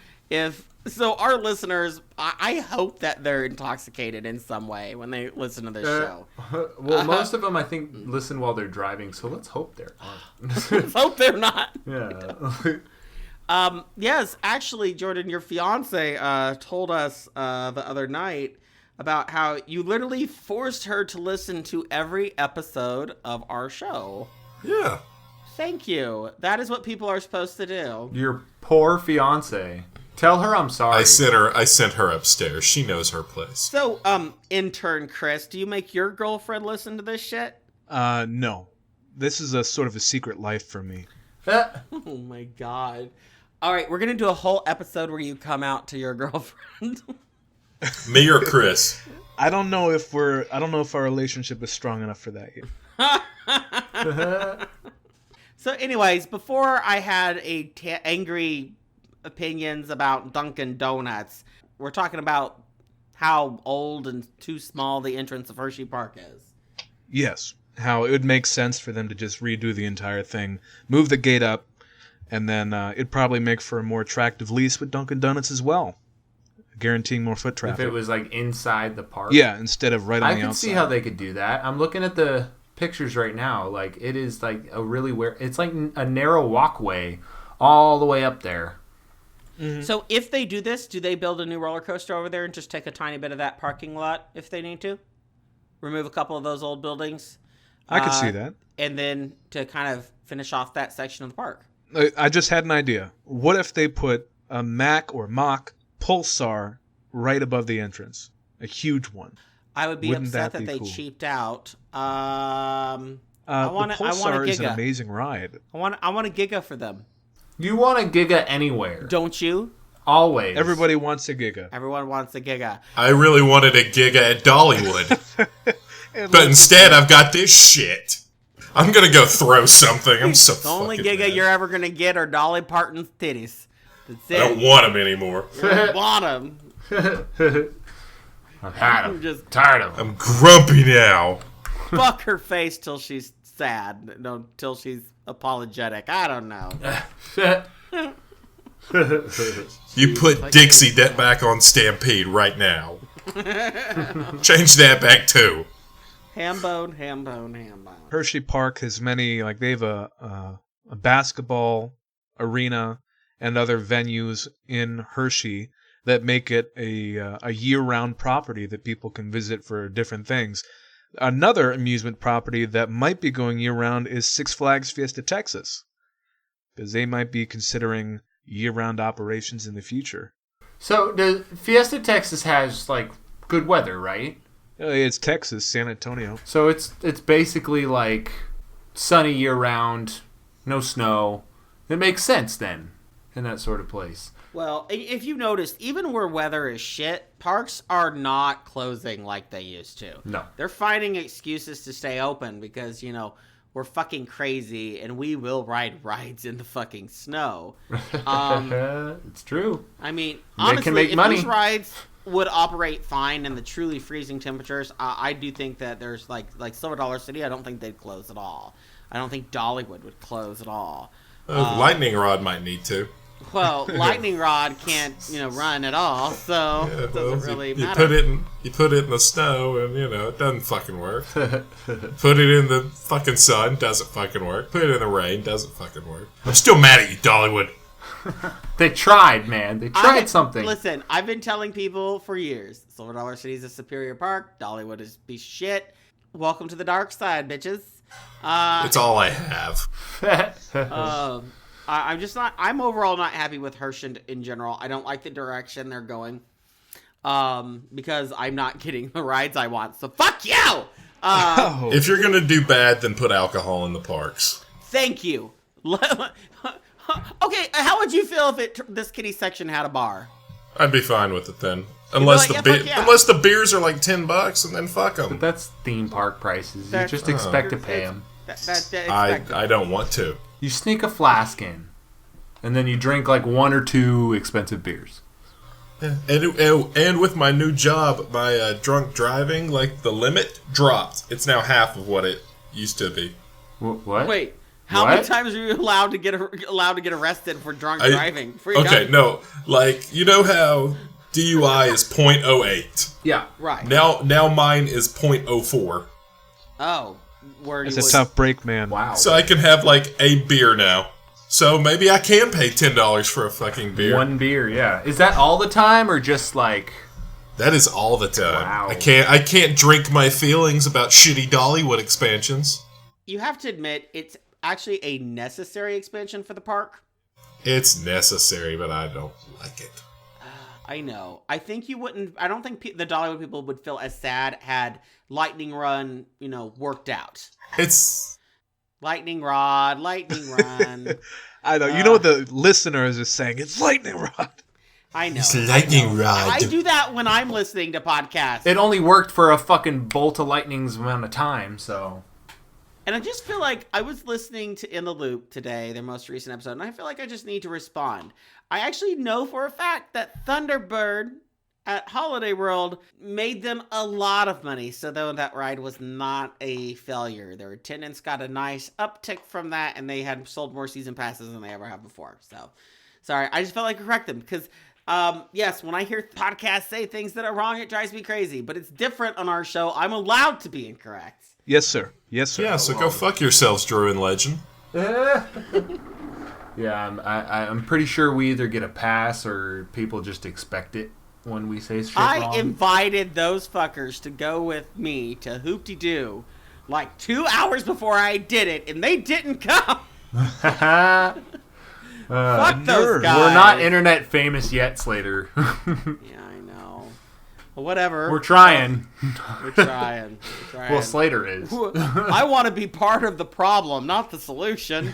So our listeners, I hope that they're intoxicated in some way when they listen to this show. Well, most of them, I think, listen while they're driving, so let's hope they're not. Let's hope they're not. Yeah. Yes, actually, Jordan, your fiance told us the other night about how you literally forced her to listen to every episode of our show. Yeah. Thank you. That is what people are supposed to do. Your poor fiance. Tell her I'm sorry. I sent her upstairs. She knows her place. So, intern Chris, do you make your girlfriend listen to this shit? No. This is a sort of a secret life for me. Oh my god. All right, we're going to do a whole episode where you come out to your girlfriend. Me or Chris? I don't know if our relationship is strong enough for that yet. So anyways, before I had angry opinions about Dunkin' Donuts, we're talking about how old and too small the entrance of Hersheypark is. Yes. How it would make sense for them to just redo the entire thing, move the gate up, and then it'd probably make for a more attractive lease with Dunkin' Donuts as well, guaranteeing more foot traffic. If it was like inside the park. Yeah, instead of right on the outside. I can see how they could do that. I'm looking at the pictures right now. Like, it is like a really it's like a narrow walkway all the way up there. Mm-hmm. So if they do this, do they build a new roller coaster over there and just take a tiny bit of that parking lot if they need to? Remove a couple of those old buildings? I could see that. And then to kind of finish off that section of the park. I just had an idea. What if they put a Mack or Mach Pulsar right above the entrance? A huge one. I would be upset that they cool? cheaped out. The Pulsar is an amazing ride. I want a Giga for them. You want a Giga anywhere. Don't you? Always. Everybody wants a Giga. Everyone wants a Giga. I really wanted a Giga at Dollywood. But instead, I've got this shit. I'm gonna go throw something. I'm so The only fucking Giga mad. you're ever gonna get are Dolly Parton's titties. That's I it. don't want them anymore. You don't want them. I've had them. Just Tired of them. I'm grumpy now. fuck her face till she's sad. No, till she's apologetic. I don't know. You put Dixie that back on Stampede right now. Change that back too. Hambone. Hersheypark has many, like they have a basketball arena and other venues in Hershey that make it a year-round property that people can visit for different things. Another amusement property that might be going year-round is Six Flags Fiesta Texas, because they might be considering year-round operations in the future. So, the Fiesta Texas has, like, good weather, right? It's Texas, San Antonio. So it's basically, like, sunny year-round, no snow. It makes sense, then, in that sort of place. Well, if you noticed, even where weather is shit, parks are not closing like they used to. No. They're finding excuses to stay open because, you know, we're fucking crazy and we will ride rides in the fucking snow. It's true. I mean, They honestly, can make if money. these rides would operate fine in the truly freezing temperatures, I do think that there's, like Silver Dollar City, I don't think they'd close at all. I don't think Dollywood would close at all. Lightning Rod might need to. Well, lightning rod can't, run at all, so it doesn't really matter. You put it in the snow, and it doesn't fucking work. Put it in the fucking sun, doesn't fucking work. Put it in the rain, doesn't fucking work. I'm still mad at you, Dollywood. They tried, man. They tried something. Listen, I've been telling people for years, Silver Dollar City is a superior park. Dollywood is a piece of shit. Welcome to the dark side, bitches. It's all I have. I'm overall not happy with Hershey in general. I don't like the direction they're going. Because I'm not getting the rides I want. So fuck you! If you're gonna do bad, then put alcohol in the parks. Thank you. Okay, how would you feel if this kiddie section had a bar? I'd be fine with it then. Unless the beers are like $10, and then fuck them. But that's theme park prices. You just expect to pay them. I don't want to. You sneak a flask in, and then you drink like 1 or 2 expensive beers. Yeah. And with my new job, my drunk driving, like the limit dropped. It's now half of what it used to be. What? Wait. How many times are you allowed to get arrested for drunk driving? No, like you know how DUI is .08. Yeah, right. Now mine is .04. Oh, it's a tough break, man. Wow. So I can have like a beer now. So maybe I can pay $10 for a fucking beer. 1 beer, yeah. Is that all the time or just like? That is all the time. Wow. I can't drink my feelings about shitty Dollywood expansions. You have to admit it's actually a necessary expansion for the park. It's necessary, but I don't like it. I know. I think you wouldn't. I don't think the Dollywood people would feel as sad had Lightning Run, worked out. It's Lightning Rod, Lightning Run. I know. You know what the listeners are saying? It's Lightning Rod. I know. It's Lightning Rod. I do that when I'm listening to podcasts. It only worked for a fucking bolt of lightning's amount of time, so. And I just feel like I was listening to In the Loop today, their most recent episode, and I feel like I just need to respond. I actually know for a fact that Thunderbird at Holiday World made them a lot of money, so though that ride was not a failure. Their attendance got a nice uptick from that, and they had sold more season passes than they ever have before. So, sorry, I just felt like correct them, because yes, when I hear podcasts say things that are wrong, it drives me crazy, but it's different on our show. I'm allowed to be incorrect. Yes, sir. Yes, sir. Yeah, so go fuck yourselves, Drew and Legend. Yeah, I'm pretty sure we either get a pass or people just expect it when we say shit wrong. I invited those fuckers to go with me to Hoop-de-Doo like 2 hours before I did it, and they didn't come. Fuck those guys. We're not internet famous yet, Slater. Yeah, I know. Well, whatever. We're trying. We're trying. Well, Slater is. I want to be part of the problem, not the solution.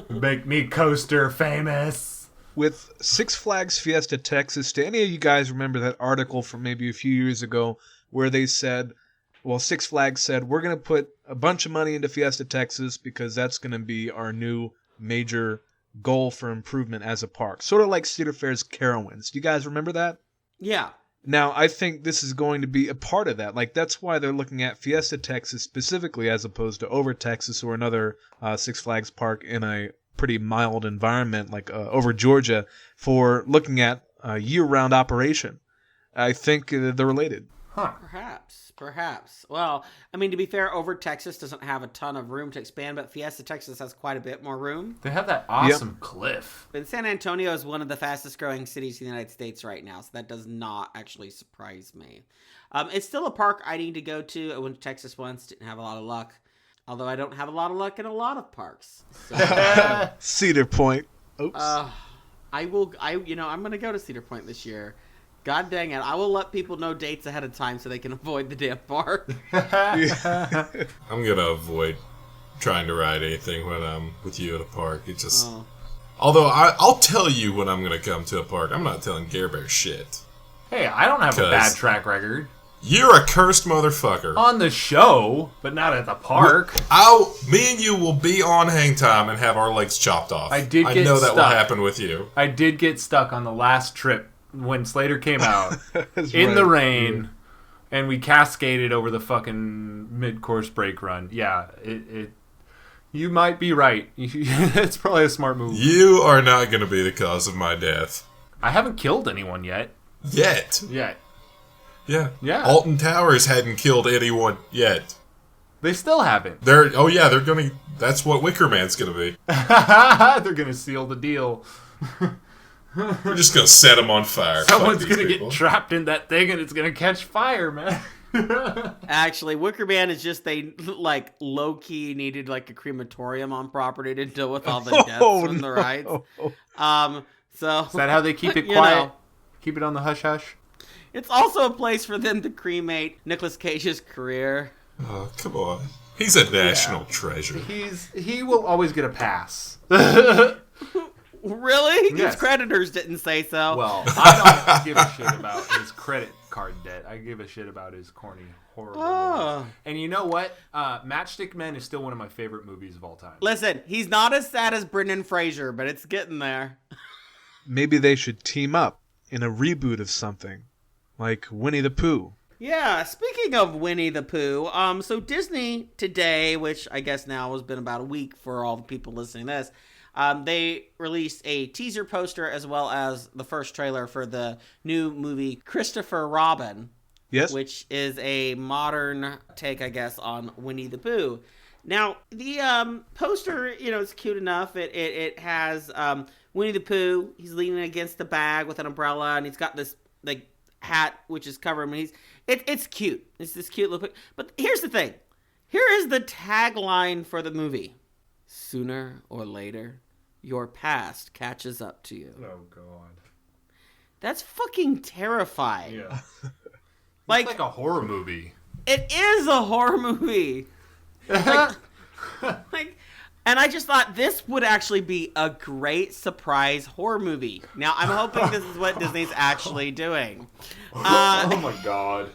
Make me coaster famous. With Six Flags Fiesta Texas, do any of you guys remember that article from maybe a few years ago where they said, well, Six Flags said, we're going to put a bunch of money into Fiesta Texas because that's going to be our new major goal for improvement as a park. Sort of like Cedar Fair's Carowinds. Do you guys remember that? Yeah. Now, I think this is going to be a part of that. Like, that's why they're looking at Fiesta Texas specifically as opposed to Over Texas or another Six Flags park in a pretty mild environment like Over Georgia for looking at year-round operation. I think they're related. Huh. Perhaps. Well, I mean, to be fair, Over Texas doesn't have a ton of room to expand, but Fiesta Texas has quite a bit more room. They have that awesome cliff. And San Antonio is one of the fastest growing cities in the United States right now, so that does not actually surprise me. It's still a park I need to go to. I went to Texas once, didn't have a lot of luck. Although I don't have a lot of luck in a lot of parks. So, Cedar Point. Oops. I'm going to go to Cedar Point this year. God dang it. I will let people know dates ahead of time so they can avoid the damn park. I'm going to avoid trying to ride anything when I'm with you at a park. It just... Although I'll tell you when I'm going to come to a park. I'm not telling Garbear shit. Hey, I don't have a bad track record. You're a cursed motherfucker. On the show, but not at the park. Me and you will be on Hangtime and have our legs chopped off. I know that will happen with you. I did get stuck on the last trip when Slater came out in the rain, and we cascaded over the fucking mid-course brake run. Yeah, You might be right. It's probably a smart move. You are not going to be the cause of my death. I haven't killed anyone yet. Yet. Yeah. Yeah. Alton Towers hadn't killed anyone yet. They still haven't. They're going to... That's what Wicker Man's going to be. They're going to seal the deal. We're just going to set them on fire. Someone's going to get trapped in that thing and it's going to catch fire, man. Actually, Wicker Man is just they like low key needed like a crematorium on property to deal with all the deaths from the rides. So is that how they keep it quiet? Keep it on the hush hush. It's also a place for them to cremate Nicolas Cage's career. Oh, come on. He's a national treasure. He will always get a pass. Really? Yes. His creditors didn't say so. Well, I don't give a shit about his credit card debt. I give a shit about his corny, horrible movies. And you know what? Matchstick Men is still one of my favorite movies of all time. Listen, he's not as sad as Brendan Fraser, but it's getting there. Maybe they should team up in a reboot of something, like Winnie the Pooh. Yeah, speaking of Winnie the Pooh, so Disney today, which I guess now has been about a week for all the people listening to this, they released a teaser poster as well as the first trailer for the new movie Christopher Robin. Yes. Which is a modern take, I guess, on Winnie the Pooh. Now, the poster, it's cute enough. It has Winnie the Pooh. He's leaning against the bag with an umbrella, and he's got this like hat which is covering him. It's cute. It's this cute little. But here's the thing. Here is the tagline for the movie: sooner or later, your past catches up to you. Oh God, that's fucking terrifying. Yeah, like a horror movie. It is a horror movie. And I just thought this would actually be a great surprise horror movie. Now, I'm hoping this is what Disney's actually doing. Oh my God.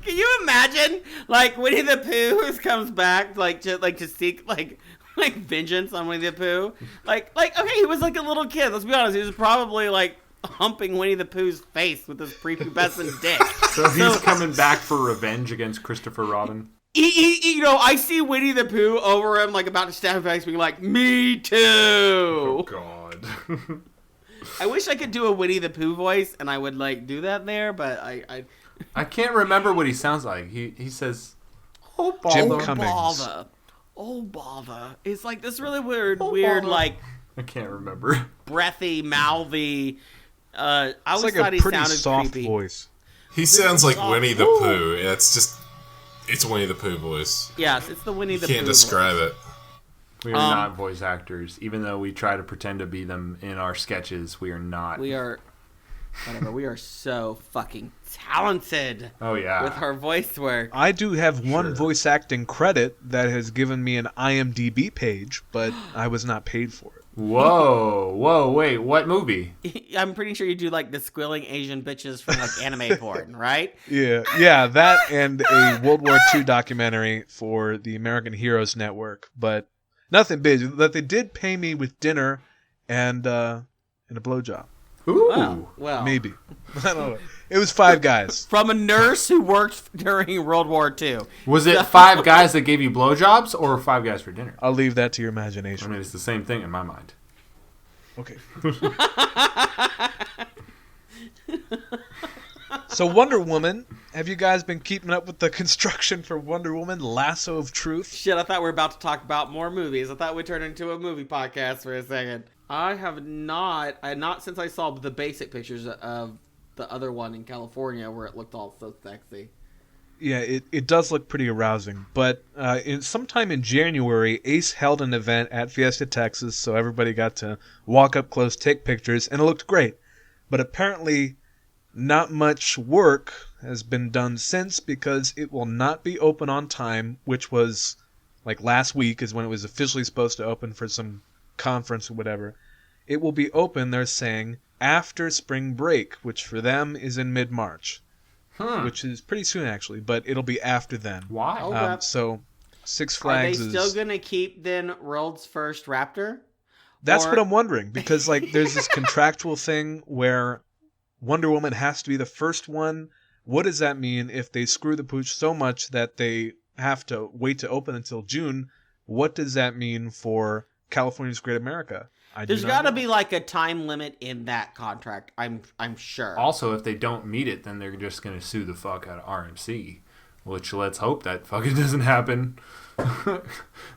Can you imagine, like, Winnie the Pooh comes back, to seek, like vengeance on Winnie the Pooh? Okay, he was like a little kid. Let's be honest. He was probably, like, humping Winnie the Pooh's face with his prepubescent dick. So he's coming back for revenge against Christopher Robin? I see Winnie the Pooh over him, like, about to stab him face, being like, me too! Oh, God. I wish I could do a Winnie the Pooh voice, and I would, like, do that there, but I can't remember what he sounds like. He says, oh, Jim bother. Cummings. Oh, bother. It's like this really weird, bother. like... I can't remember. Breathy, mouthy. I always like thought a he pretty sounded soft creepy. voice. He sounds like Winnie the Pooh. It's Winnie the Pooh voice. Yes, it's the Winnie the Pooh. Can't describe voice. it. We are not voice actors, even though we try to pretend to be them in our sketches. We are not. We are, whatever. We are so fucking talented. Oh yeah, with our voice work. I do have one voice acting credit that has given me an IMDb page, but I was not paid for it. Whoa, wait, what movie? I'm pretty sure you do like the squilling Asian bitches from like anime porn, right? Yeah, that and a World War II documentary for the American Heroes Network, but nothing big. But they did pay me with dinner and a blowjob. Ooh, well, maybe. I don't know. It was Five Guys. From a nurse who worked during World War II. Was it Five Guys that gave you blowjobs or Five Guys for dinner? I'll leave that to your imagination. I mean, it's the same thing in my mind. Okay. So Wonder Woman, have you guys been keeping up with the construction for Wonder Woman, Lasso of Truth? Shit, I thought we were about to talk about more movies. I thought we'd turn into a movie podcast for a second. I have not. Not since I saw the basic pictures of the other one in California where it looked all so sexy. Yeah, it does look pretty arousing. But sometime in January, Ace held an event at Fiesta Texas, so everybody got to walk up close, take pictures, and it looked great. But apparently, not much work has been done since because it will not be open on time, which was like last week is when it was officially supposed to open for some conference or whatever. It will be open, they're saying, after spring break, which for them is in mid-March. Which is pretty soon, actually, but it'll be after then. Why? So Six Flags Are they still going to keep, then, World's First Raptor? That's what I'm wondering, because like there's this contractual thing where Wonder Woman has to be the first one. What does that mean if they screw the pooch so much that they have to wait to open until June? What does that mean for California's Great America? There's got to be like a time limit in that contract. I'm sure. Also, if they don't meet it, then they're just going to sue the fuck out of RMC, which let's hope that fucking doesn't happen. I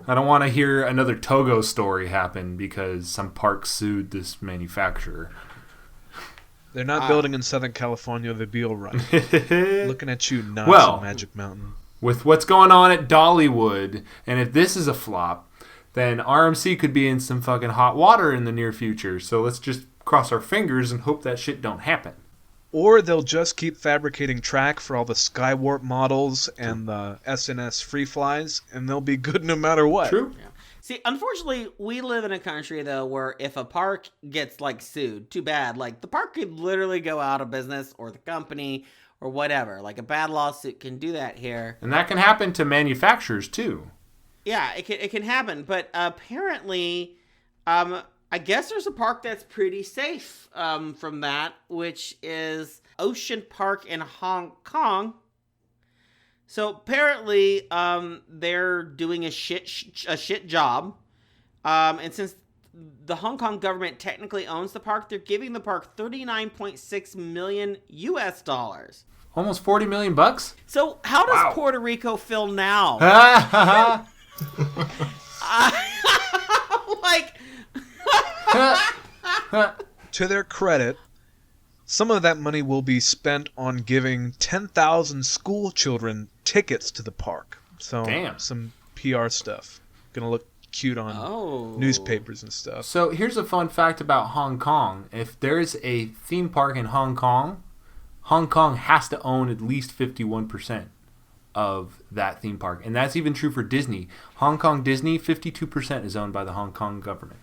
don't want to hear another Togo story happen because some park sued this manufacturer. They're not building in Southern California. They'd be all right. Looking at you, not Magic Mountain. With what's going on at Dollywood, and if this is a flop, then RMC could be in some fucking hot water in the near future. So let's just cross our fingers and hope that shit don't happen. Or they'll just keep fabricating track for all the Skywarp models and the SNS free flies, and they'll be good no matter what. True. Yeah. See, unfortunately, we live in a country, though, where if a park gets, like, sued, too bad. Like, the park could literally go out of business, or the company, or whatever. Like, a bad lawsuit can do that here. And that can happen to manufacturers, too. Yeah, it can happen. But apparently, I guess there's a park that's pretty safe from that, which is Ocean Park in Hong Kong. So apparently, they're doing a shit job, and since the Hong Kong government technically owns the park, they're giving the park $39.6 million US. Almost $40 million bucks. So how does Puerto Rico feel now? Like. To their credit, some of that money will be spent on giving 10,000 school children tickets to the park. So some PR stuff. Gonna look cute on newspapers and stuff. So here's a fun fact about Hong Kong. If there's a theme park in Hong Kong has to own at least 51% of that theme park. And that's even true for Disney. Hong Kong Disney, 52% is owned by the Hong Kong government.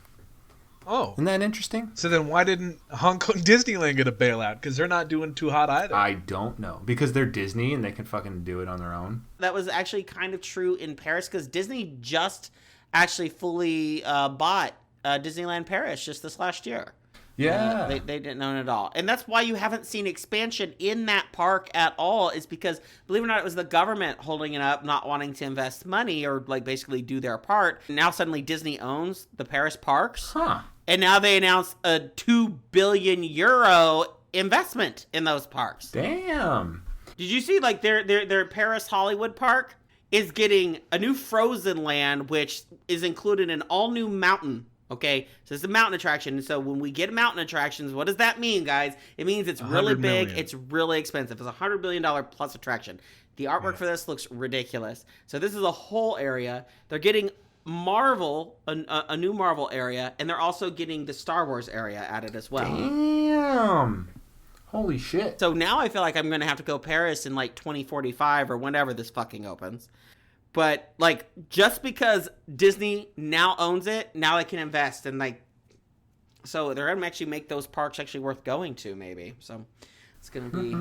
Oh. Isn't that interesting? So then why didn't Hong Kong Disneyland get a bailout? Because they're not doing too hot either. I don't know. Because they're Disney and they can fucking do it on their own. That was actually kind of true in Paris because Disney just actually fully bought Disneyland Paris just this last year. Yeah. They didn't own it at all. And that's why you haven't seen expansion in that park at all, is because, believe it or not, it was the government holding it up, not wanting to invest money or like basically do their part. Now suddenly Disney owns the Paris parks. Huh. And now they announced a €2 billion investment in those parks. Damn. Did you see like their Paris Hollywood park is getting a new Frozen land, which is included in all new mountain. Okay, so it's a mountain attraction. And so when we get mountain attractions, what does that mean, guys? It means it's really big. It's really expensive. It's a $100 billion plus attraction. The artwork for this looks ridiculous. So this is a whole area. They're getting Marvel, a new Marvel area, and they're also getting the Star Wars area added as well. Damn. Holy shit. So now I feel like I'm going to have to go Paris in like 2045 or whenever this fucking opens. But, like, just because Disney now owns it, now they can invest. And, like, so they're going to actually make those parks actually worth going to, maybe. So it's going to be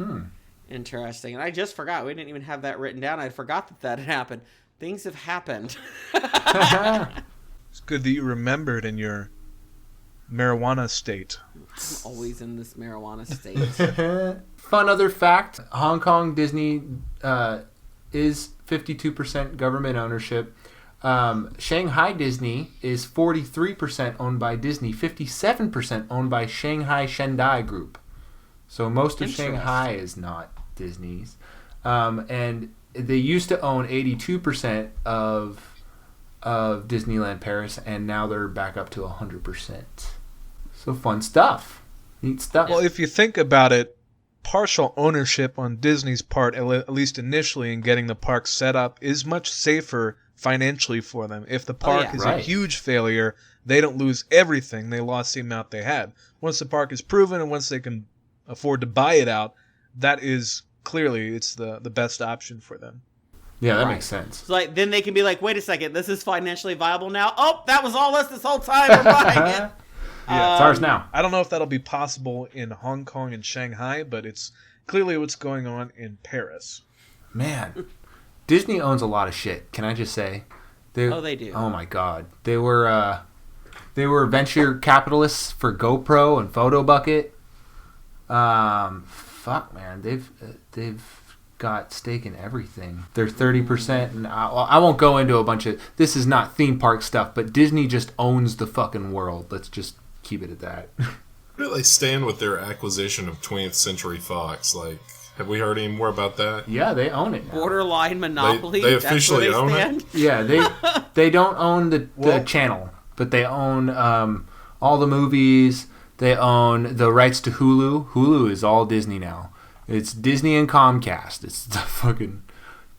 interesting. And I just forgot. We didn't even have that written down. I forgot that had happened. Things have happened. It's good that you remembered in your marijuana state. I'm always in this marijuana state. Fun other fact. Hong Kong Disney is 52% government ownership. Shanghai Disney is 43% owned by Disney, 57% owned by Shanghai Shendai Group. So most of Shanghai is not Disney's. And they used to own 82% of Disneyland Paris, and now they're back up to 100%. So fun stuff. Neat stuff. Well, if you think about it, partial ownership on Disney's part, at least initially in getting the park set up, is much safer financially for them. If the park is a huge failure, they don't lose everything. They lost the amount they had. Once the park is proven and once they can afford to buy it out, that is clearly it's the best option for them. Yeah, that makes sense. So like then they can be like, wait a second, this is financially viable now. Oh, that was all us this whole time. We're buying it. Yeah, it's ours now. I don't know if that'll be possible in Hong Kong and Shanghai, but it's clearly what's going on in Paris. Man, Disney owns a lot of shit. Can I just say? They do. Oh my God, they were venture capitalists for GoPro and Photo Bucket. Fuck, man, they've got stake in everything. They're 30%, and I won't go into a bunch of... This is not theme park stuff, but Disney just owns the fucking world. Let's just keep it at that. Where do they stand with their acquisition of 20th Century Fox? Like, have we heard any more about that? Yeah, they own it now. Borderline monopoly. They officially own it? Yeah, they don't own the channel, but they own all the movies. They own the rights to Hulu. Hulu is all Disney now. It's Disney and Comcast. It's the fucking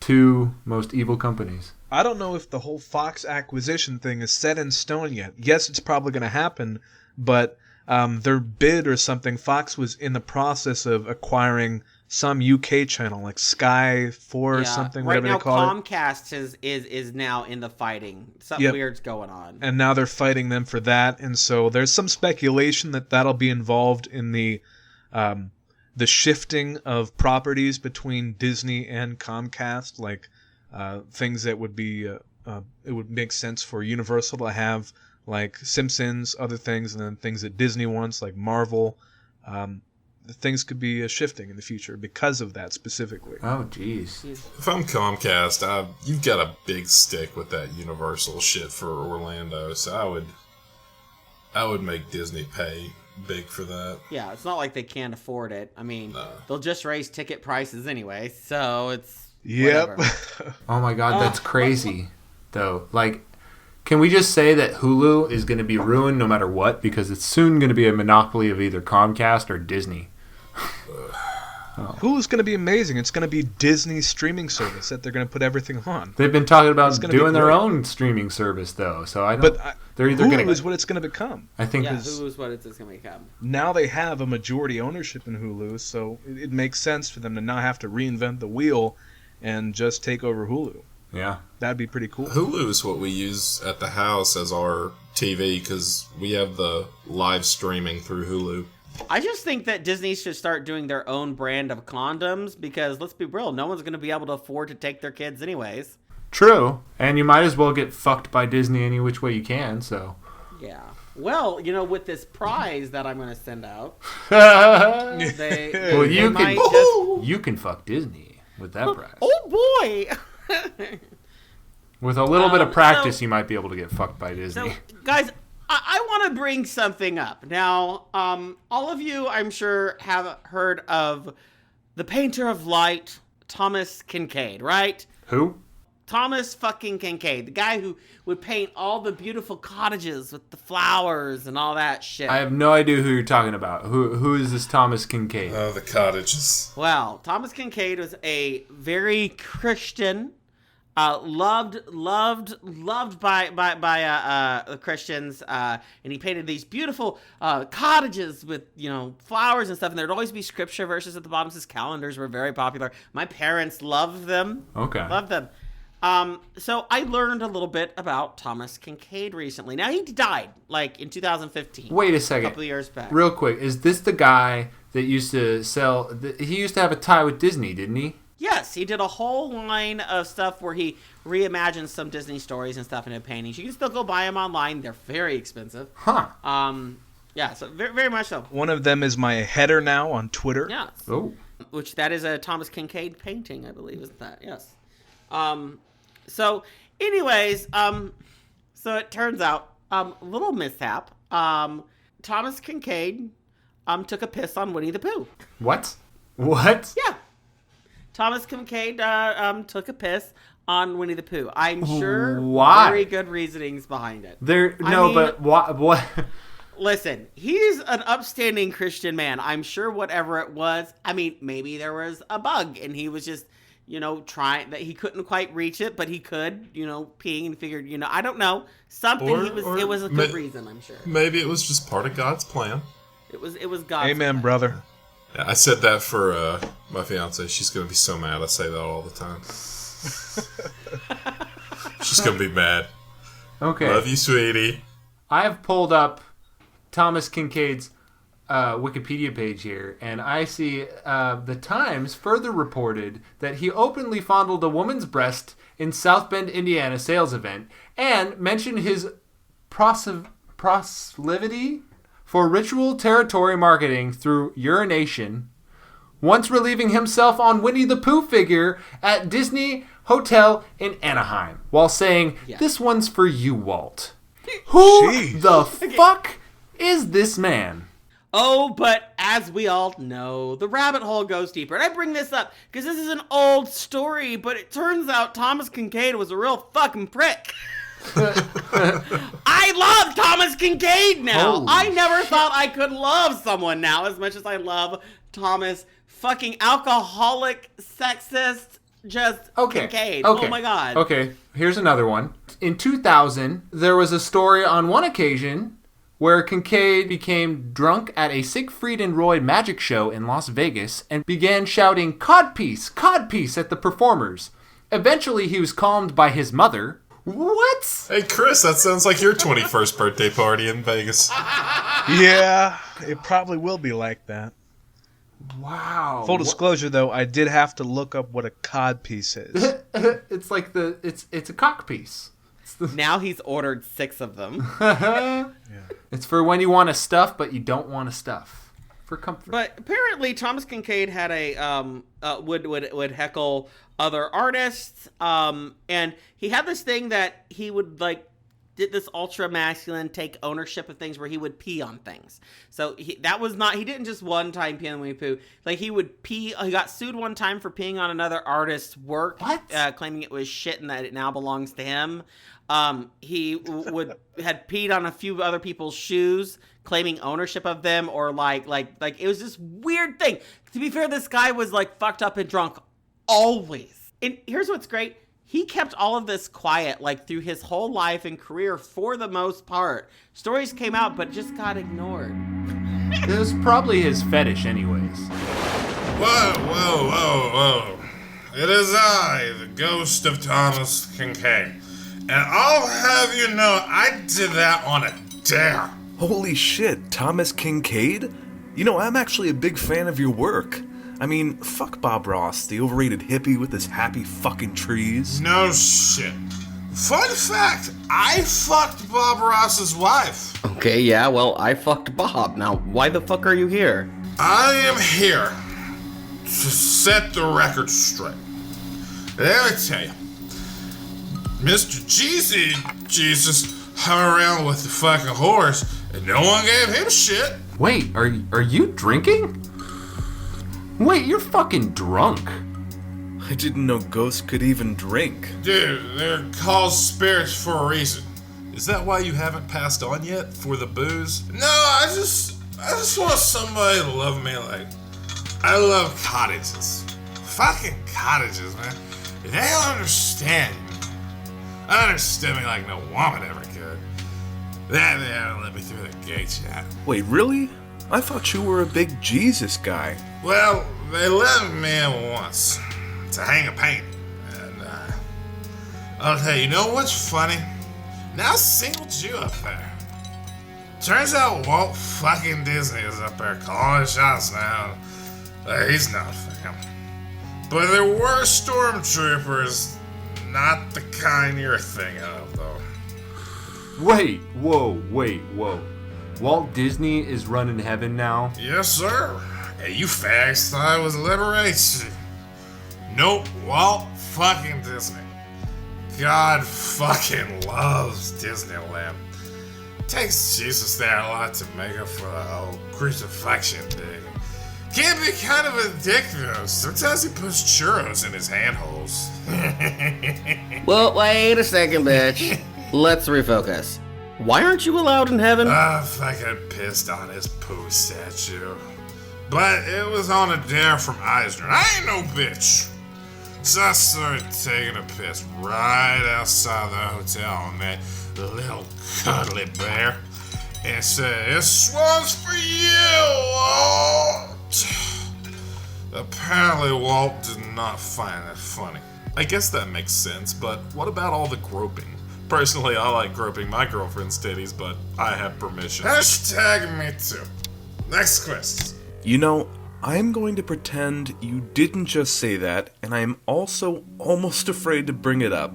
two most evil companies. I don't know if the whole Fox acquisition thing is set in stone yet. Yes, it's probably going to happen, but their bid or something, Fox was in the process of acquiring some UK channel, like Sky 4 or something, whatever they call it. Right now, Comcast is now in the fighting. Something weird's going on. And now they're fighting them for that, and so there's some speculation that that'll be involved in the shifting of properties between Disney and Comcast, like things that would be it would make sense for Universal to have, like Simpsons, other things, and then things that Disney wants, like Marvel. Things could be shifting in the future because of that specifically. Oh, jeez. If I'm Comcast, you've got a big stick with that Universal shit for Orlando, so I would make Disney pay big for that. Yeah, it's not like they can't afford it. I mean, they'll just raise ticket prices anyway, so it's whatever. Oh my god, that's crazy, though. Like, can we just say that Hulu is going to be ruined no matter what, because it's soon going to be a monopoly of either Comcast or Disney? Hulu's going to be amazing. It's going to be Disney's streaming service that they're going to put everything on. They've been talking about doing their own streaming service, though. So I don't. But they're either Hulu is what it's going to become. I think. Yeah, Hulu is what it's going to become. Now they have a majority ownership in Hulu, so it makes sense for them to not have to reinvent the wheel and just take over Hulu. Yeah, that'd be pretty cool. Hulu is what we use at the house as our TV because we have the live streaming through Hulu. I just think that Disney should start doing their own brand of condoms because, let's be real, no one's going to be able to afford to take their kids anyways. True. And you might as well get fucked by Disney any which way you can, so. Yeah. Well, with this prize that I'm going to send out, you can fuck Disney with that prize. Oh, boy! With a little bit of practice, you might be able to get fucked by Disney. So, guys, I want to bring something up. Now, all of you, I'm sure, have heard of the painter of light, Thomas Kinkade, right? Who? Thomas fucking Kinkade, the guy who would paint all the beautiful cottages with the flowers and all that shit. I have no idea who you're talking about. Who is this Thomas Kinkade? Oh, the cottages. Well, Thomas Kinkade was a very Christian, loved by the Christians, and he painted these beautiful cottages with flowers and stuff. And there'd always be scripture verses at the bottom. His calendars were very popular. My parents loved them. Okay, loved them. So I learned a little bit about Thomas Kinkade recently. Now, he died, in 2015. Wait a second. A couple of years back. Real quick, is this the guy that used to sell... He used to have a tie with Disney, didn't he? Yes, he did a whole line of stuff where he reimagined some Disney stories and stuff into paintings. You can still go buy them online. They're very expensive. Huh. Yeah, so very, very much so. One of them is my header now on Twitter. Yes. Oh. Which that is a Thomas Kinkade painting, I believe, isn't that? Yes. So, anyways, so it turns out, little mishap, Thomas Kinkade, took a piss on Winnie the Pooh. What? Yeah. Thomas Kinkade, took a piss on Winnie the Pooh. I'm sure Why? Very good reasonings behind it. But what? Listen, he's an upstanding Christian man. I'm sure whatever it was, maybe there was a bug and he was just... trying that he couldn't quite reach it, but he could, peeing and figured, I don't know. Something it was a good reason, I'm sure. Maybe it was just part of God's plan. It was God's Amen, plan. brother. Yeah, I said that for my fiance. She's going to be so mad. I say that all the time. She's going to be mad. Okay. Love you, sweetie. I have pulled up Thomas Kinkade's Wikipedia page here, and I see the Times further reported that he openly fondled a woman's breast in South Bend, Indiana sales event, and mentioned his proclivity for ritual territory marketing through urination once relieving himself on Winnie the Pooh figure at Disney Hotel in Anaheim, while saying, "This one's for you, Walt." Who the fuck is this man? Oh, but as we all know, the rabbit hole goes deeper. And I bring this up because this is an old story, but it turns out Thomas Kinkade was a real fucking prick. I love Thomas Kinkade now. Holy I never thought I could love someone now as much as I love Thomas fucking alcoholic, sexist, just Kinkade. Okay. Oh my god. Okay, here's another one. In 2000, there was a story on one occasion where Kinkade became drunk at a Siegfried and Roy magic show in Las Vegas and began shouting, codpiece at the performers. Eventually, he was calmed by his mother. What? Hey, Chris, that sounds like your 21st birthday party in Vegas. Yeah, it probably will be like that. Wow. Full disclosure, though, I did have to look up what a codpiece is. It's like it's a cock piece. Now he's ordered 6 of them. It's for when you want to stuff, but you don't want to stuff. For comfort. But apparently, Thomas Kinkade had a would heckle other artists, and he had this thing that he would did this ultra masculine take ownership of things where he would pee on things. So he didn't just one time pee on the Winnie Pooh. Like he would pee. He got sued one time for peeing on another artist's work, claiming it was shit and that it now belongs to him. He had peed on a few other people's shoes, claiming ownership of them, or like it was this weird thing. To be fair, this guy was fucked up and drunk always. And here's what's great. He kept all of this quiet through his whole life and career for the most part. Stories came out, but just got ignored. It was probably his fetish anyways. Whoa. It is I, the ghost of Thomas Kinkade. And I'll have you know, I did that on a dare. Holy shit, Thomas Kinkade? You know, I'm actually a big fan of your work. I mean, fuck Bob Ross, the overrated hippie with his happy fucking trees. No shit. Fun fact, I fucked Bob Ross's wife. Okay, yeah, well, I fucked Bob. Now, why the fuck are you here? I am here to set the record straight. Let me tell you, Mr. Jesus hung around with the fucking horse, and no one gave him shit. Wait, are you drinking? Wait, you're fucking drunk. I didn't know ghosts could even drink. Dude, they're called spirits for a reason. Is that why you haven't passed on yet? For the booze? No, I just want somebody to love me like I love cottages. Fucking cottages, man. They don't understand me. I understand me like no woman ever could. They haven't let me through the gates yet. Wait, really? I thought you were a big Jesus guy. Well, they let me in once to hang a painting. And I'll tell you know what's funny? Now singled you up there. Turns out Walt fucking Disney is up there calling the shots now. He's not fucking. But there were stormtroopers, not the kind you're thinking of, though. Wait, whoa. Walt Disney is running heaven now? Yes, sir. Hey, you fags thought it was liberation. Nope, Walt fucking Disney. God fucking loves Disneyland. Takes Jesus there a lot to make up for the whole crucifixion thing. Can be kind of a dick though. Sometimes he puts churros in his handholes. Well, wait a second, bitch. Let's refocus. Why aren't you allowed in heaven? Fucking pissed on his Pooh statue. But it was on a dare from Eisner. I ain't no bitch. So I started taking a piss right outside the hotel on that little cuddly bear. And said, this one's for you, Walt. Apparently Walt did not find that funny. I guess that makes sense, but what about all the groping? Personally, I like groping my girlfriend's titties, but I have permission. Hashtag me too. Next question. You know, I'm going to pretend you didn't just say that, and I am also almost afraid to bring it up.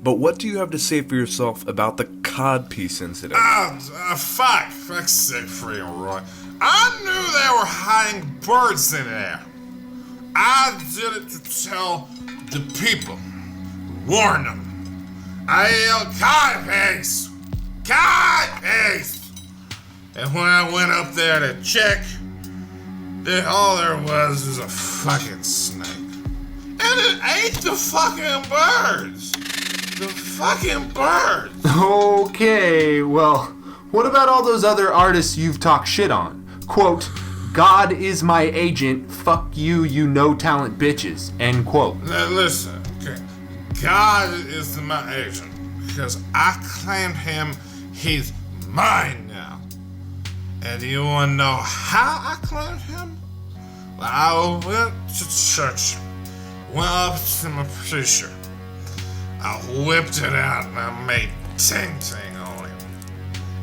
But what do you have to say for yourself about the codpiece incident? Fuck's sake, freaking Roy. I knew they were hiding birds in there. I did it to tell the people, warn them. I yelled, "Cod pigs! Cod pigs!" And when I went up there to check, all there was a fucking snake. And it ate the fucking birds! The fucking birds! Okay, well, what about all those other artists you've talked shit on? Quote, "God is my agent, fuck you, you no-talent bitches," end quote. Now listen, okay. God is my agent because I claimed him. He's mine now. And do you want to know how I claimed him? Well, I went to church, went up to my preacher. I whipped it out and I made ting-ting on him.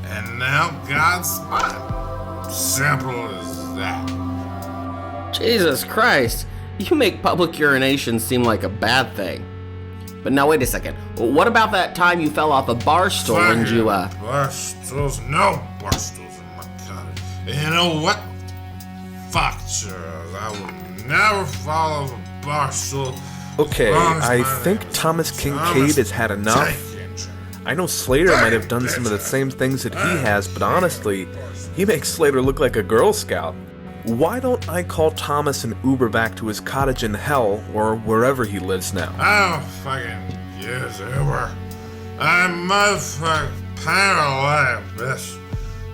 And now God's mine. Simple as that. Jesus Christ. You make public urination seem like a bad thing. But now wait a second. What about that time you fell off a bar stool and you, Bar stools? No bar stools in my cottage. You know what? Fuck Charles. I will never fall off a bar stool. Okay, I think Thomas Kinkade has had enough. I know Slater might have done some of the same things that he has, but honestly, he makes Slater look like a Girl Scout. Why don't I call Thomas an Uber back to his cottage in hell, or wherever he lives now? I don't fucking use Uber. I motherfucking pay away, bitch.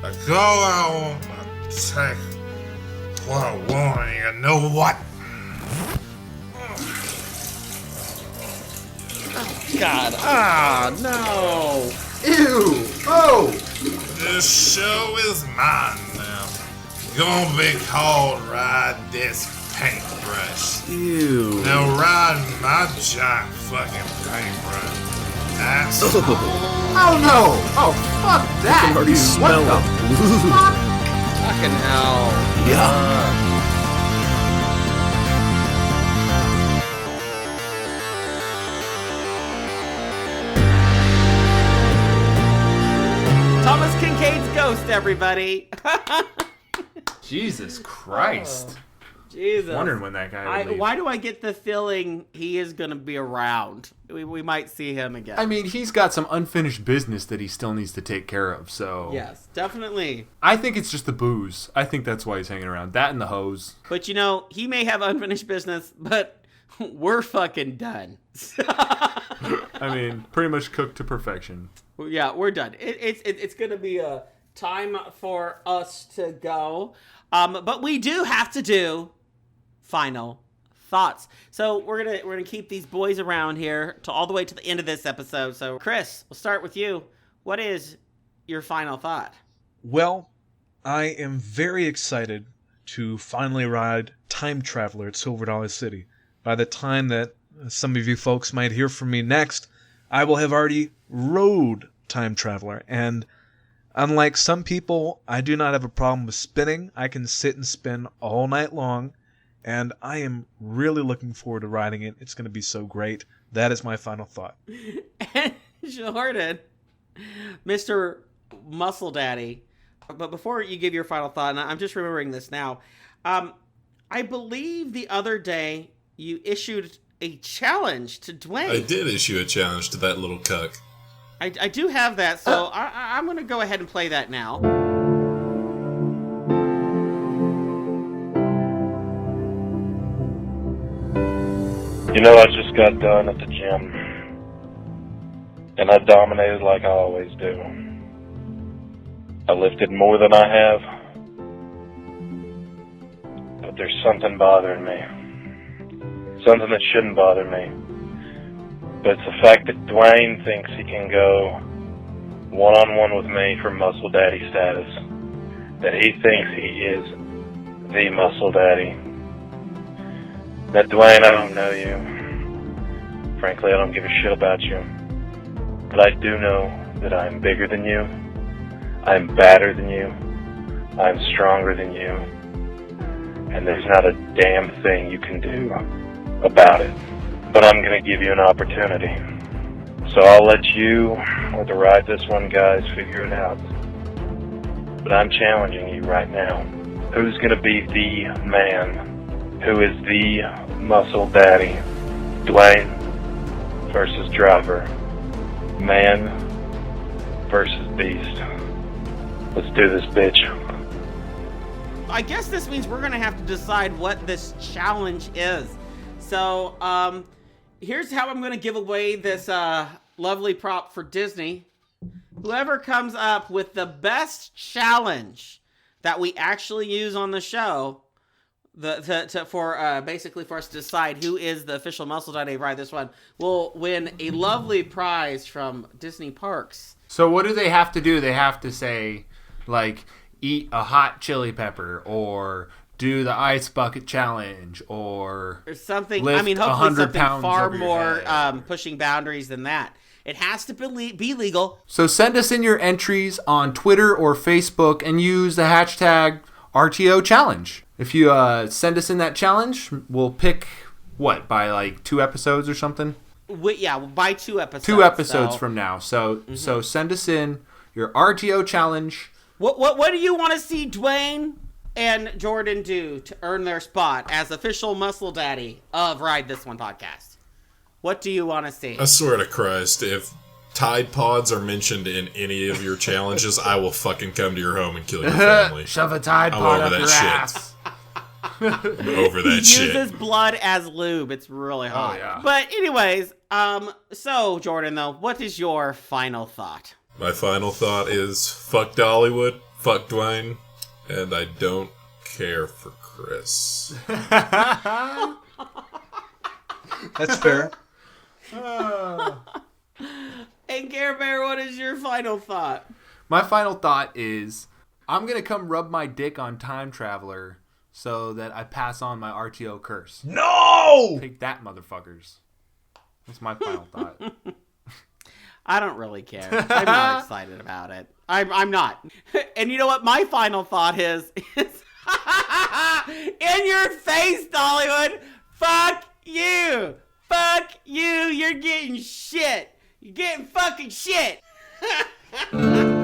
I go I want to take what I want, and you know what? God. Ah, no. Ew. Oh. This show is mine now. Gonna be called Ride This Paintbrush. Ew. Now ride my giant fucking paintbrush. That's Oh no. Oh, fuck that. I can already dude. smell What the fuck? Fucking hell. Yeah. Thomas Kinkade's ghost, everybody. Jesus Christ. Jesus. Wondering when that guy would leave. Why do I get the feeling he is going to be around? We might see him again. I mean, he's got some unfinished business that he still needs to take care of, so... Yes, definitely. I think it's just the booze. I think that's why he's hanging around. That and the hose. But, you know, he may have unfinished business, but we're fucking done. I mean, pretty much cooked to perfection. Yeah, we're done. It's going to be a time for us to go. But we do have to do final thoughts. So we're gonna keep these boys around here to all the way to the end of this episode. So Chris, we'll start with you. What is your final thought? Well, I am very excited to finally ride Time Traveler at Silver Dollar City. By the time that some of you folks might hear from me next, I will have already rode Time Traveler, and unlike some people, I do not have a problem with spinning. I can sit and spin all night long, and I am really looking forward to riding it. It's going to be so great. That is my final thought. And Jordan, Mr. Muscle Daddy. But before you give your final thought, and I'm just remembering this now, I believe the other day you issued a challenge to Dwayne. I did issue a challenge to that little cuck. I do have that, so I'm going to go ahead and play that now. You know, I just got done at the gym, and I dominated like I always do. I lifted more than I have, but there's something bothering me. Something that shouldn't bother me. But it's the fact that Dwayne thinks he can go one-on-one with me for Muscle Daddy status. That he thinks he is the Muscle Daddy. Now, Dwayne, I don't know you. Frankly, I don't give a shit about you. But I do know that I'm bigger than you. I'm badder than you. I'm stronger than you. And there's not a damn thing you can do about it. But I'm going to give you an opportunity. So I'll let you, or the Ride This One guys, figure it out. But I'm challenging you right now. Who's going to be the man who is the Muscle Daddy, Dwayne versus Driver, man versus beast. Let's do this, bitch. I guess this means we're gonna have to decide what this challenge is. So, here's how I'm gonna give away this lovely prop for Disney. Whoever comes up with the best challenge that we actually use on the show, basically for us to decide who is the official Muscle Daddy of Ride This One, will win a lovely prize from Disney Parks. So what do they have to do? They have to say, like, eat a hot chili pepper, or do the ice bucket challenge, or something. Lift I mean, hopefully 100 something pounds far over your more head. pushing boundaries than that. It has to be legal. So send us in your entries on Twitter or Facebook and use the hashtag RTO challenge. If you send us in that challenge, we'll pick, what, by like 2 episodes or something? By 2 episodes. 2 episodes from now. So so send us in your RTO challenge. What do you want to see Dwayne and Jordan do to earn their spot as official Muscle Daddy of Ride This One podcast? What do you want to see? I swear to Christ, if Tide Pods are mentioned in any of your challenges, I will fucking come to your home and kill your family. Shove a Tide Pod up your ass. I'm over that shit. He uses blood as lube. It's really hot. Oh, yeah. But anyways, so Jordan, though, what is your final thought? My final thought is fuck Dollywood, fuck Dwayne, and I don't care for Chris. That's fair. And Garbear, what is your final thought? My final thought is I'm going to come rub my dick on Time Traveler so that I pass on my RTO curse. No! Take that, motherfuckers. That's my final thought. I don't really care. I'm not excited about it. I'm not. And you know what my final thought is in your face, Dollywood. Fuck you. Fuck you. You're getting shit. You're getting fucking shit. Damn.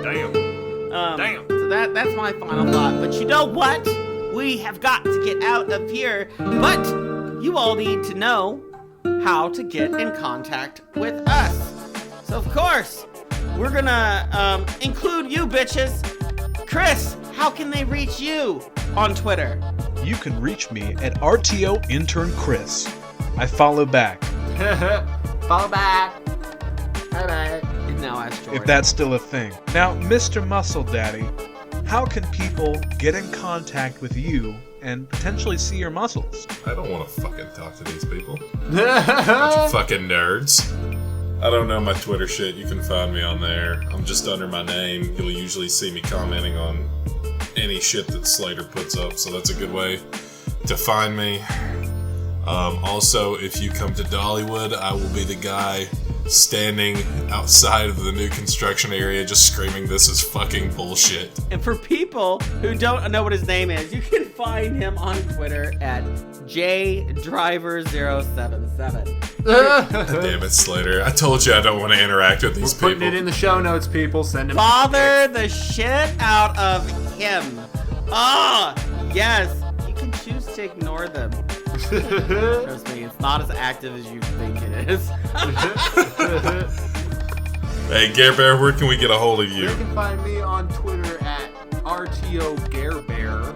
Damn. So that's my final thought. But you know what? We have got to get out of here. But you all need to know how to get in contact with us. So, of course, we're going to include you bitches. Chris, how can they reach you on Twitter? You can reach me at RTO Intern Chris. I follow back. Follow back. Bye-bye. Now ask Jordan. If that's still a thing. Now, Mr. Muscle Daddy, how can people get in contact with you and potentially see your muscles? I don't want to fucking talk to these people. Bunch of fucking nerds. I don't know my Twitter shit. You can find me on there. I'm just under my name. You'll usually see me commenting on any shit that Slater puts up, so that's a good way to find me. Also, if you come to Dollywood, I will be the guy standing outside of the new construction area just screaming, "This is fucking bullshit." And for people who don't know what his name is, you can find him on Twitter at JDriver077. Damn it, Slater. I told you I don't want to interact with these people. We're putting it in the show notes, people. Send him. Bother the shit out of him. Ah, yes. You can choose to ignore them. Trust me, it's not as active as you think it is. Hey, Garbear, where can we get a hold of you? They can find me on Twitter at RTO Garbear.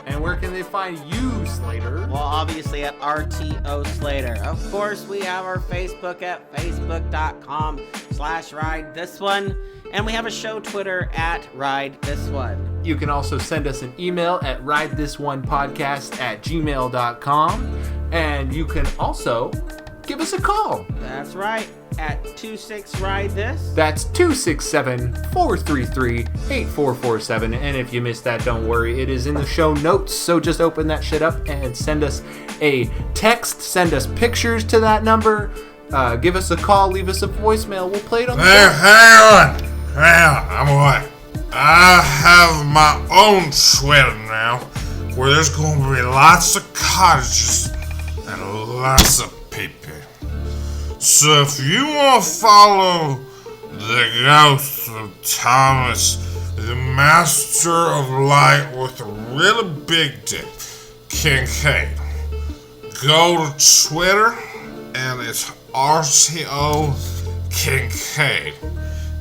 And where can they find you, Slater? Well, obviously at RTO Slater. Of course, we have our Facebook at facebook.com/RideThisOne. And we have a show Twitter at Ride This One. You can also send us an email at ridethisonepodcast@gmail.com. And you can also give us a call. That's right. At 26RideThis. That's 267-433-8447. And if you missed that, don't worry. It is in the show notes. So just open that shit up and send us a text. Send us pictures to that number. Give us a call. Leave us a voicemail. We'll play it on the show. Hang on. I'm away. I have my own Twitter now, where there's going to be lots of cottages and lots of people. So if you want to follow the ghost of Thomas, the master of light with a really big dick, Kinkade. Go to Twitter, and it's RTO Kinkade.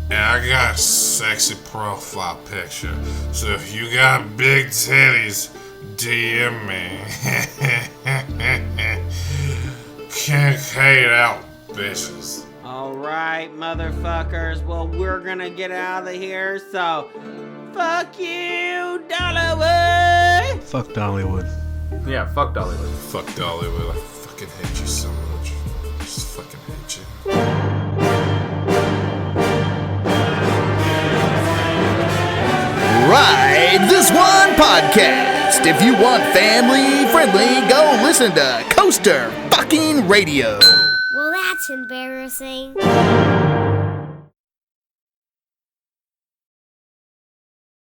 And I got a sexy profile picture, so if you got big titties, DM me. Kinkade out, bitches. Alright, motherfuckers. Well, we're gonna get out of here, so fuck you, Dollywood! Fuck Dollywood. Yeah, fuck Dollywood. Fuck Dollywood. I fucking hate you so much. I just fucking hate you. Ride This One Podcast. If you want family friendly, go listen to Coaster fucking Radio. Well, that's embarrassing.